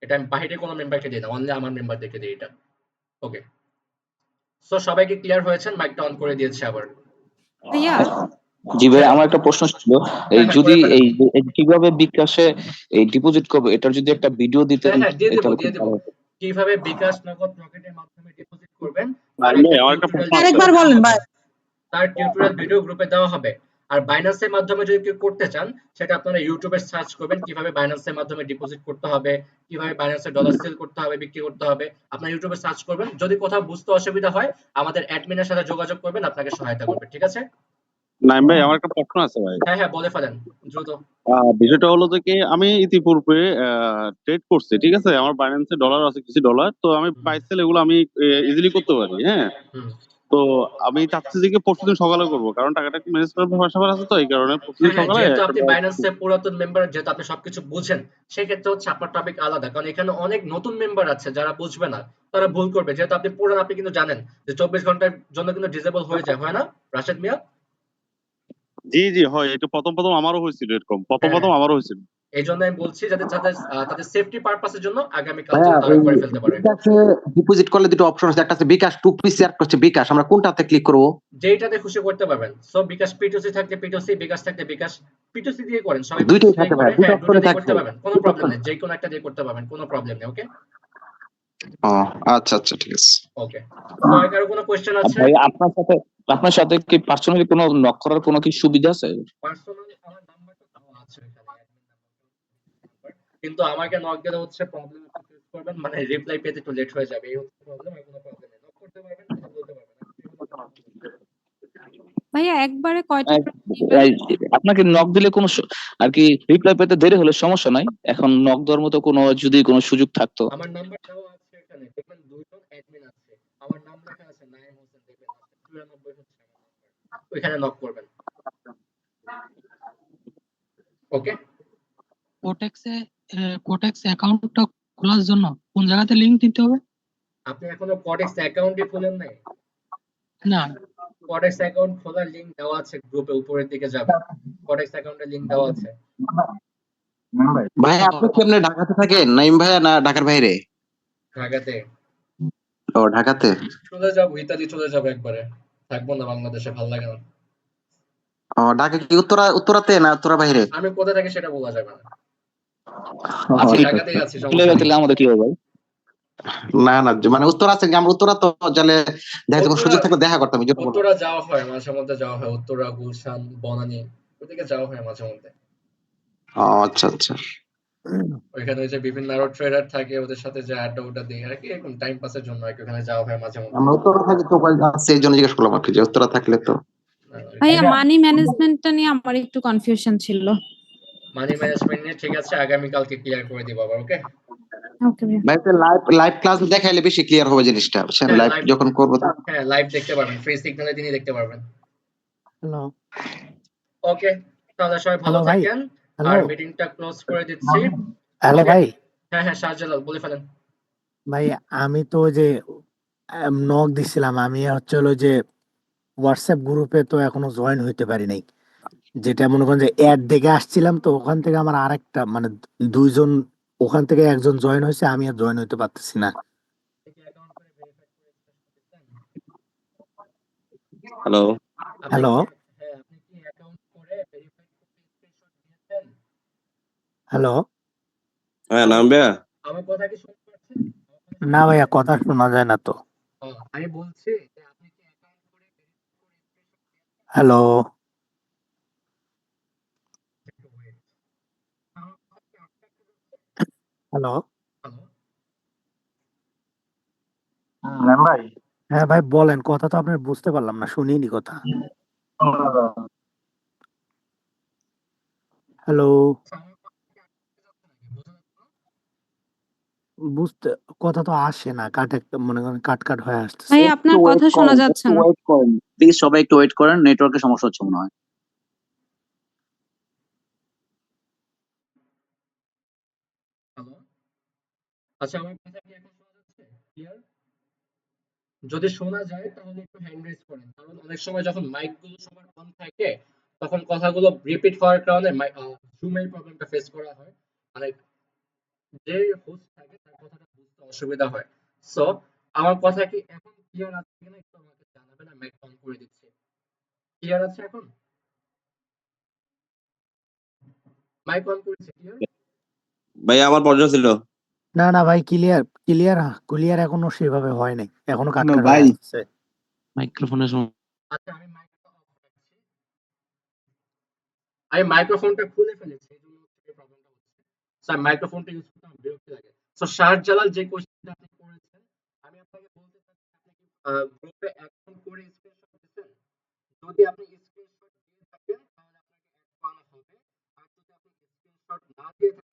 [SPEAKER 1] এটা আমি বাইরে কোনো মেম্বারকে দিই না। অনলি আমার মেম্বারদেরকে দিই এটা। ওকে? সো সবাই কি ক্লিয়ার হয়েছেন? মাইকটা অন করে দিয়েছি আবার।
[SPEAKER 4] ভাইয়া
[SPEAKER 5] জি ভাই,
[SPEAKER 1] হ্যাঁ,
[SPEAKER 5] আমার একটা প্রশ্ন ছিল। এই
[SPEAKER 1] হ্যাঁ, হ্যাঁ,
[SPEAKER 5] যদি
[SPEAKER 1] করে ফেলেন।
[SPEAKER 5] এই কিভাবে বিকাশে এই ডিপোজিট করবো, এটার যদি একটা ভিডিও দিতেন
[SPEAKER 1] হ্যাঁ, হ্যাঁ, দিয়ে দিব,
[SPEAKER 5] এটা খুব
[SPEAKER 1] দিয়ে দিব।
[SPEAKER 5] ভালো হতো।
[SPEAKER 1] কিভাবে বিকাশ, নগদ, রকেটের মাধ্যমে ডিপোজিট করবেন তার
[SPEAKER 2] ভাই
[SPEAKER 1] একটা
[SPEAKER 2] আমার একটা
[SPEAKER 1] টিউটোরিয়াল
[SPEAKER 2] প্রশ্ন আছে।
[SPEAKER 1] ভিডিও
[SPEAKER 4] আরেকবার
[SPEAKER 1] দেওয়া
[SPEAKER 4] বলেন
[SPEAKER 1] হবে।
[SPEAKER 4] ভাই।
[SPEAKER 1] তার টিউটোরিয়াল ভিডিও গ্রুপে দেওয়া হবে। আর বাইন্যান্সের মাধ্যমে যদি কেউ করতে চান, সেটা আপনারা ইউটিউবে সার্চ করবেন কিভাবে বাইন্যান্সের মাধ্যমে ডিপোজিট করতে হবে, কিভাবে বাইন্যান্সে ডলার সেল করতে হবে, বিক্রি করতে হবে। আপনারা ইউটিউবে সার্চ করবেন। যদি কোথাও বুঝতে অসুবিধা হয়, আমাদের অ্যাডমিনের সাথে যোগাযোগ করবেন, আপনাকে সহায়তা করবে। ঠিক আছে?
[SPEAKER 2] নাইম ভাই আমার একটা প্রশ্ন আছে ভাই।
[SPEAKER 1] হ্যাঁ, হ্যাঁ, বলে ফেলেন দ্রুত।
[SPEAKER 2] বিষয়টা হলো যে কি আমি ইতিপূর্বে ট্রেড করছি, ঠিক আছে? আমার বাইন্যান্সে ডলার আছে, কিছু ডলার, তো আমি
[SPEAKER 1] হুম,
[SPEAKER 2] বাই সেল এগুলো আমি ইজিলি করতে পারি, হ্যাঁ।
[SPEAKER 1] হুম।
[SPEAKER 2] তো আমি চাচ্ছি যে কি পরশুদিন সকালে করবো, কারণ টাকাটা একটু ম্যানেজ করার ব্যাপার আছে, তো এই কারণে পরশুদিন
[SPEAKER 1] হ্যাঁ, হ্যাঁ,
[SPEAKER 2] সকালে
[SPEAKER 1] যেহেতু
[SPEAKER 2] একটা
[SPEAKER 1] আপনি বাইন্যান্সের পুরাতন মেম্বার, যেহেতু আপনি সবকিছু বুঝেন, সেক্ষেত্রে হচ্ছে আপনার টপিক আলাদা। কারণ এখানে অনেক নতুন মেম্বার আছে যারা বুঝবে না, তারা ভুল করবে। যেহেতু আপনি পুরান, আপনি কিন্তু জানেন যে 24 ঘন্টার জন্য কিন্তু ডিসেবল হয়ে যায়, হয় না রাশেদ মিয়া?
[SPEAKER 2] জি জি হয়, এটা প্রথম প্রথম আমারও হয়েছিল, এরকম প্রথম
[SPEAKER 1] হ্যাঁ,
[SPEAKER 2] প্রথম আমারও হয়েছিল।
[SPEAKER 1] এই জন্য আমি বলছি যাতে তাদের সেফটি পারপাসের জন্য আগামীকাল
[SPEAKER 6] ভাইয়া
[SPEAKER 1] যেন তারা
[SPEAKER 6] ওই
[SPEAKER 1] করে ফেলতে পারে।
[SPEAKER 6] বিকাশে ডিপোজিট করলে দুটো অপশন আছে, একটা আছে বিকাশ টুপিসি, আর একটা হচ্ছে বিকাশ। আমরা কোনটাতে ক্লিক করবো?
[SPEAKER 1] যেইটাতে খুশি করতে পারবেন। সো বিকাশ পিটুসি থাকলে পিটুসি, বিকাশ থাকলে বিকাশ। পিটুসি দিয়ে করেন, সবাই
[SPEAKER 6] দুইটাই
[SPEAKER 1] পিটুসি দিয়ে
[SPEAKER 6] থাকে
[SPEAKER 1] করে।
[SPEAKER 6] ভাইয়া, দুটো
[SPEAKER 1] হ্যাঁ, দুটো
[SPEAKER 6] অপশনে
[SPEAKER 1] দিয়ে করতে
[SPEAKER 6] থাকবে।
[SPEAKER 1] পারবেন, কোনো
[SPEAKER 6] দুটো
[SPEAKER 1] প্রবলেম
[SPEAKER 6] option।
[SPEAKER 1] নেই। যে কোনো একটা দিয়ে করতে পারবেন, কোনো প্রবলেম নেই। ওকে?
[SPEAKER 6] ও আচ্ছা আচ্ছা, ঠিক আছে।
[SPEAKER 1] ওকে। তো আর কারো কোনো কোয়েশ্চেন
[SPEAKER 5] আর
[SPEAKER 1] আছে?
[SPEAKER 5] ভাই, আপনার সাথে কি পার্সোনালি কোনো নক করার কোনো কি সুবিধা আছে?
[SPEAKER 1] পার্সোনালি আমার নাম্বারটা দেওয়া আছে এখানে, অ্যাডমিন নাম্বার। কিন্তু আমাকে নক দিলে হচ্ছে প্রবলেম আপনি ফেস করবেন, মানে রিপ্লাই পেতে একটু লেট হয়ে যাবে। এই হচ্ছে প্রবলেম, আর কোনো প্রবলেম নেই। নক করতে পারবেন, কথা বলতে পারবেন। আপনি হলো কথা বলতে পারবেন।
[SPEAKER 4] ভাইয়া একবারে কয়টা
[SPEAKER 5] আহ,
[SPEAKER 4] দিবেন?
[SPEAKER 5] আপনাকে নক দিলে কোনো আর কি রিপ্লাই পেতে দেরি হলে সমস্যা নাই। এখন নক দেওয়ার মতো যদি কোনো সুযোগ থাকতো।
[SPEAKER 1] আমার নাম্বার দেওয়া আছে এখানে, দেখবেন দুইজন অ্যাডমিন আছে। আমার নাম লেখা আছে নাঈম হোসেন, দেখবেন লাস্টে 94 হচ্ছে আমার নাম্বার। ওইখানে নক করবেন। ওকে?
[SPEAKER 7] কোটেক্সে কোটেক্স অ্যাকাউন্টটা খোলার জন্য কোন জায়গাতে লিংক দিতে হবে?
[SPEAKER 1] আপনি এখনো কডেক্স অ্যাকাউন্টই খুলেন নাই?
[SPEAKER 7] না,
[SPEAKER 1] কডেক্স অ্যাকাউন্ট খোলার লিংক দেওয়া আছে গ্রুপে, উপরের দিকে যাবেন। কডেক্স অ্যাকাউন্টের লিংক দেওয়া আছে।
[SPEAKER 6] ভাই আপনি কি এমনি ঢাকাতে থাকেন নাইম ভাইয়া, না ঢাকার বাইরে?
[SPEAKER 1] ঢাকাতে।
[SPEAKER 6] ও ঢাকাতে।
[SPEAKER 1] চলে যাবো, ইতালি চলে যাবো একবারে। থাকবো না বাংলাদেশে, ভাল লাগে না।
[SPEAKER 6] ও ঢাকা কি উত্তরাতে না উত্তরা বাইরে?
[SPEAKER 1] আমি কোথায় থাকি সেটা বলা যাবে না।
[SPEAKER 6] ও,
[SPEAKER 1] আছি,
[SPEAKER 6] আচ্ছা,
[SPEAKER 1] ঢাকাতেই
[SPEAKER 6] আচ্ছা।
[SPEAKER 1] আছি,
[SPEAKER 5] চলে
[SPEAKER 1] সমস্যা
[SPEAKER 5] গেলে
[SPEAKER 1] নেই।
[SPEAKER 5] তাহলে আমাদের কি হবে ভাই?
[SPEAKER 6] না না, মানে উত্তরা আছে কি? আমরা উত্তরা তো গেলে দেখা যেত, কোনো
[SPEAKER 1] উত্তরা
[SPEAKER 6] সুযোগ থাকলে দেখা করতাম, এই জন্য বললাম।
[SPEAKER 1] উত্তরা যাওয়া হয়, মাঝে মধ্যে যাওয়া হয়। উত্তরা, গুলশান, বনানী, ওদিকে যাওয়া হয় মাঝে মধ্যে।
[SPEAKER 6] ও আচ্ছা আচ্ছা।
[SPEAKER 1] ওইখানে ওই যে বিভিন্ন আরো ট্রেডার থাকে, ওদের সাথে যে আড্ডা উড্ডা দিই আর কি, এরকম টাইম পাসের জন্য আর কি ওখানে যাওয়া হয় মাঝে মধ্যে।
[SPEAKER 6] আমরা উত্তরা থাকি তো, আছে এই জন্য জিজ্ঞেস করলাম আর কি, যে উত্তরা থাকলে তো।
[SPEAKER 4] ভাইয়া মানি ম্যানেজমেন্টটা নিয়ে আমার একটু কনফিউশন ছিল।
[SPEAKER 1] মানি ম্যানেজমেন্ট নিয়ে ঠিক আছে, আগামীকালকে ক্লিয়ার করে দিব আবার। ওকে?
[SPEAKER 4] ওকে ভাইয়া।
[SPEAKER 6] ভাই লাইভ লাইভ ক্লাস দেখাইলে বেশি ক্লিয়ার হবে জিনিসটা, বুঝছেন?
[SPEAKER 1] হ্যাঁ,
[SPEAKER 6] লাইভ
[SPEAKER 1] লাইভ।
[SPEAKER 6] যখন করবো
[SPEAKER 1] হ্যাঁ, লাইভ দেখতে পারবেন, ফ্রি সিগন্যালে দিনই দেখতে পারবেন।
[SPEAKER 3] হ্যালো
[SPEAKER 1] ওকে, তাহলে সবাই ভালো
[SPEAKER 3] হ্যালো ভাই।
[SPEAKER 1] থাকেন।
[SPEAKER 3] হ্যালো
[SPEAKER 1] আর মিটিংটা ক্লোজ করে দিচ্ছি।
[SPEAKER 3] Hello
[SPEAKER 1] okay?
[SPEAKER 3] ভাই।
[SPEAKER 1] হ্যাঁ, হ্যাঁ, শাহজালাল বলে ফেলেন।
[SPEAKER 3] ভাই আমি তো ওই যে নক দিছিলাম, আমি হচ্ছে হলো যে হোয়াটসঅ্যাপ গ্রুপে তো এখনো জয়েন হইতে পারি নাই। যেটা মনে করেন যে অ্যাড দেখে আসছিলাম, তো ওখান থেকে আমার আরেকটা মানে দুইজন, ওখান থেকে একজন জয়েন হয়েছে, আমি আর জয়েন হইতে পারতেছি না।
[SPEAKER 1] অ্যাকাউন্ট করে ভেরিফাই করে
[SPEAKER 8] হ্যালো।
[SPEAKER 1] আপনি
[SPEAKER 3] হ্যালো
[SPEAKER 1] কি হ্যাঁ, আপনি কি অ্যাকাউন্ট করে ভেরিফাইড কপি স্ক্রিনশট দিয়েছেন?
[SPEAKER 3] হ্যালো
[SPEAKER 8] হ্যাঁ, নাম ভাইয়া?
[SPEAKER 1] আমার কথা কি শুনতে পাচ্ছেন? আমার কথা
[SPEAKER 3] না
[SPEAKER 1] শুনতে
[SPEAKER 3] ভাইয়া
[SPEAKER 1] পাচ্ছেন?
[SPEAKER 3] কথা শোনা যায় না তো।
[SPEAKER 1] আমি বলছি যে আপনি কি অ্যাকাউন্ট করে ভেরিফাইড করে স্ক্রিনশট দিয়েছেন?
[SPEAKER 3] হ্যালো
[SPEAKER 1] একটু ওয়েট। আমার কথা কি আটকে যাচ্ছে?
[SPEAKER 3] Hello
[SPEAKER 1] hello?
[SPEAKER 3] হ্যাঁ ভাই বলেন, কথা তো আপনার বুঝতে পারলাম না, শুনিনি কথা। হ্যালো
[SPEAKER 1] আচ্ছা, আমার কথা কি আটকে যাচ্ছে নাকি? বোঝা যাচ্ছে না?
[SPEAKER 3] বুঝতে, কথা তো আসে না, কাটে, মনে করেন কাট কাট হয়ে আসতেছে।
[SPEAKER 4] ভাই
[SPEAKER 6] একটু
[SPEAKER 4] আপনার
[SPEAKER 6] ওয়েট
[SPEAKER 4] কথা শোনা
[SPEAKER 6] করেন,
[SPEAKER 4] যাচ্ছে
[SPEAKER 6] একটু
[SPEAKER 4] না।
[SPEAKER 6] ওয়েট করেন প্লিজ, সবাই একটু ওয়েট করেন, নেটওয়ার্কের সমস্যা হচ্ছে মনে হয়।
[SPEAKER 1] হ্যালো? আচ্ছা, আমার কথা কি এখন শোনা যাচ্ছে? ক্লিয়ার? যদি শোনা যায় তাহলে একটু হ্যান্ড রেজ করেন, কারণ অনেক সময় যখন মাইক গুলো সবার অন থাকে তখন কথাগুলো রিপিট হওয়ার কারণে জুমের প্রবলেমটা ফেস করা হয়, মানে যে হোস্ট থাকে তার কথাটা বুঝতে অসুবিধা হয়। সো আমার কথা কি এখন ক্লিয়ার আছে কিনা একটু আমাকে জানাবেন, আমি মাইক অন করে দিচ্ছি। ক্লিয়ার আছে এখন? মাইক অন করেছি, ক্লিয়ার?
[SPEAKER 8] ভাইয়া আমার পর্যন্ত ছিল।
[SPEAKER 3] না না ভাই, ক্লিয়ার ক্লিয়ার ক্লিয়ার এখনো সেভাবে হয় নাই, এখনো কাট
[SPEAKER 6] হ্যালো
[SPEAKER 3] কাট
[SPEAKER 6] ভাই,
[SPEAKER 3] হয়ে আসছে।
[SPEAKER 5] মাইক্রোফোনের
[SPEAKER 1] আচ্ছা, আমি মাইকটা অফ রাখছি। আমি মাইক্রোফোনটা খুলে ফেলেছি, এই জন্য হচ্ছে এই প্রবলেমটা হচ্ছে। সো আমি মাইক্রোফোনটা ইউজ করতে আমার বিরক্তি লাগে। সো শাহজালাল, যে কোশ্চেনটা আপনি করেছেন, আমি আপনাকে বলতে চাচ্ছি আপনি কি গ্রুপে অ্যাকাউন্ট করে স্ক্রিনশট দিয়েছেন? যদি আপনি স্ক্রিনশট দিয়ে থাকেন তাহলে আপনাকে অ্যাড করা হবে, আর যদি আপনি স্ক্রিনশট না দিয়ে থাকেন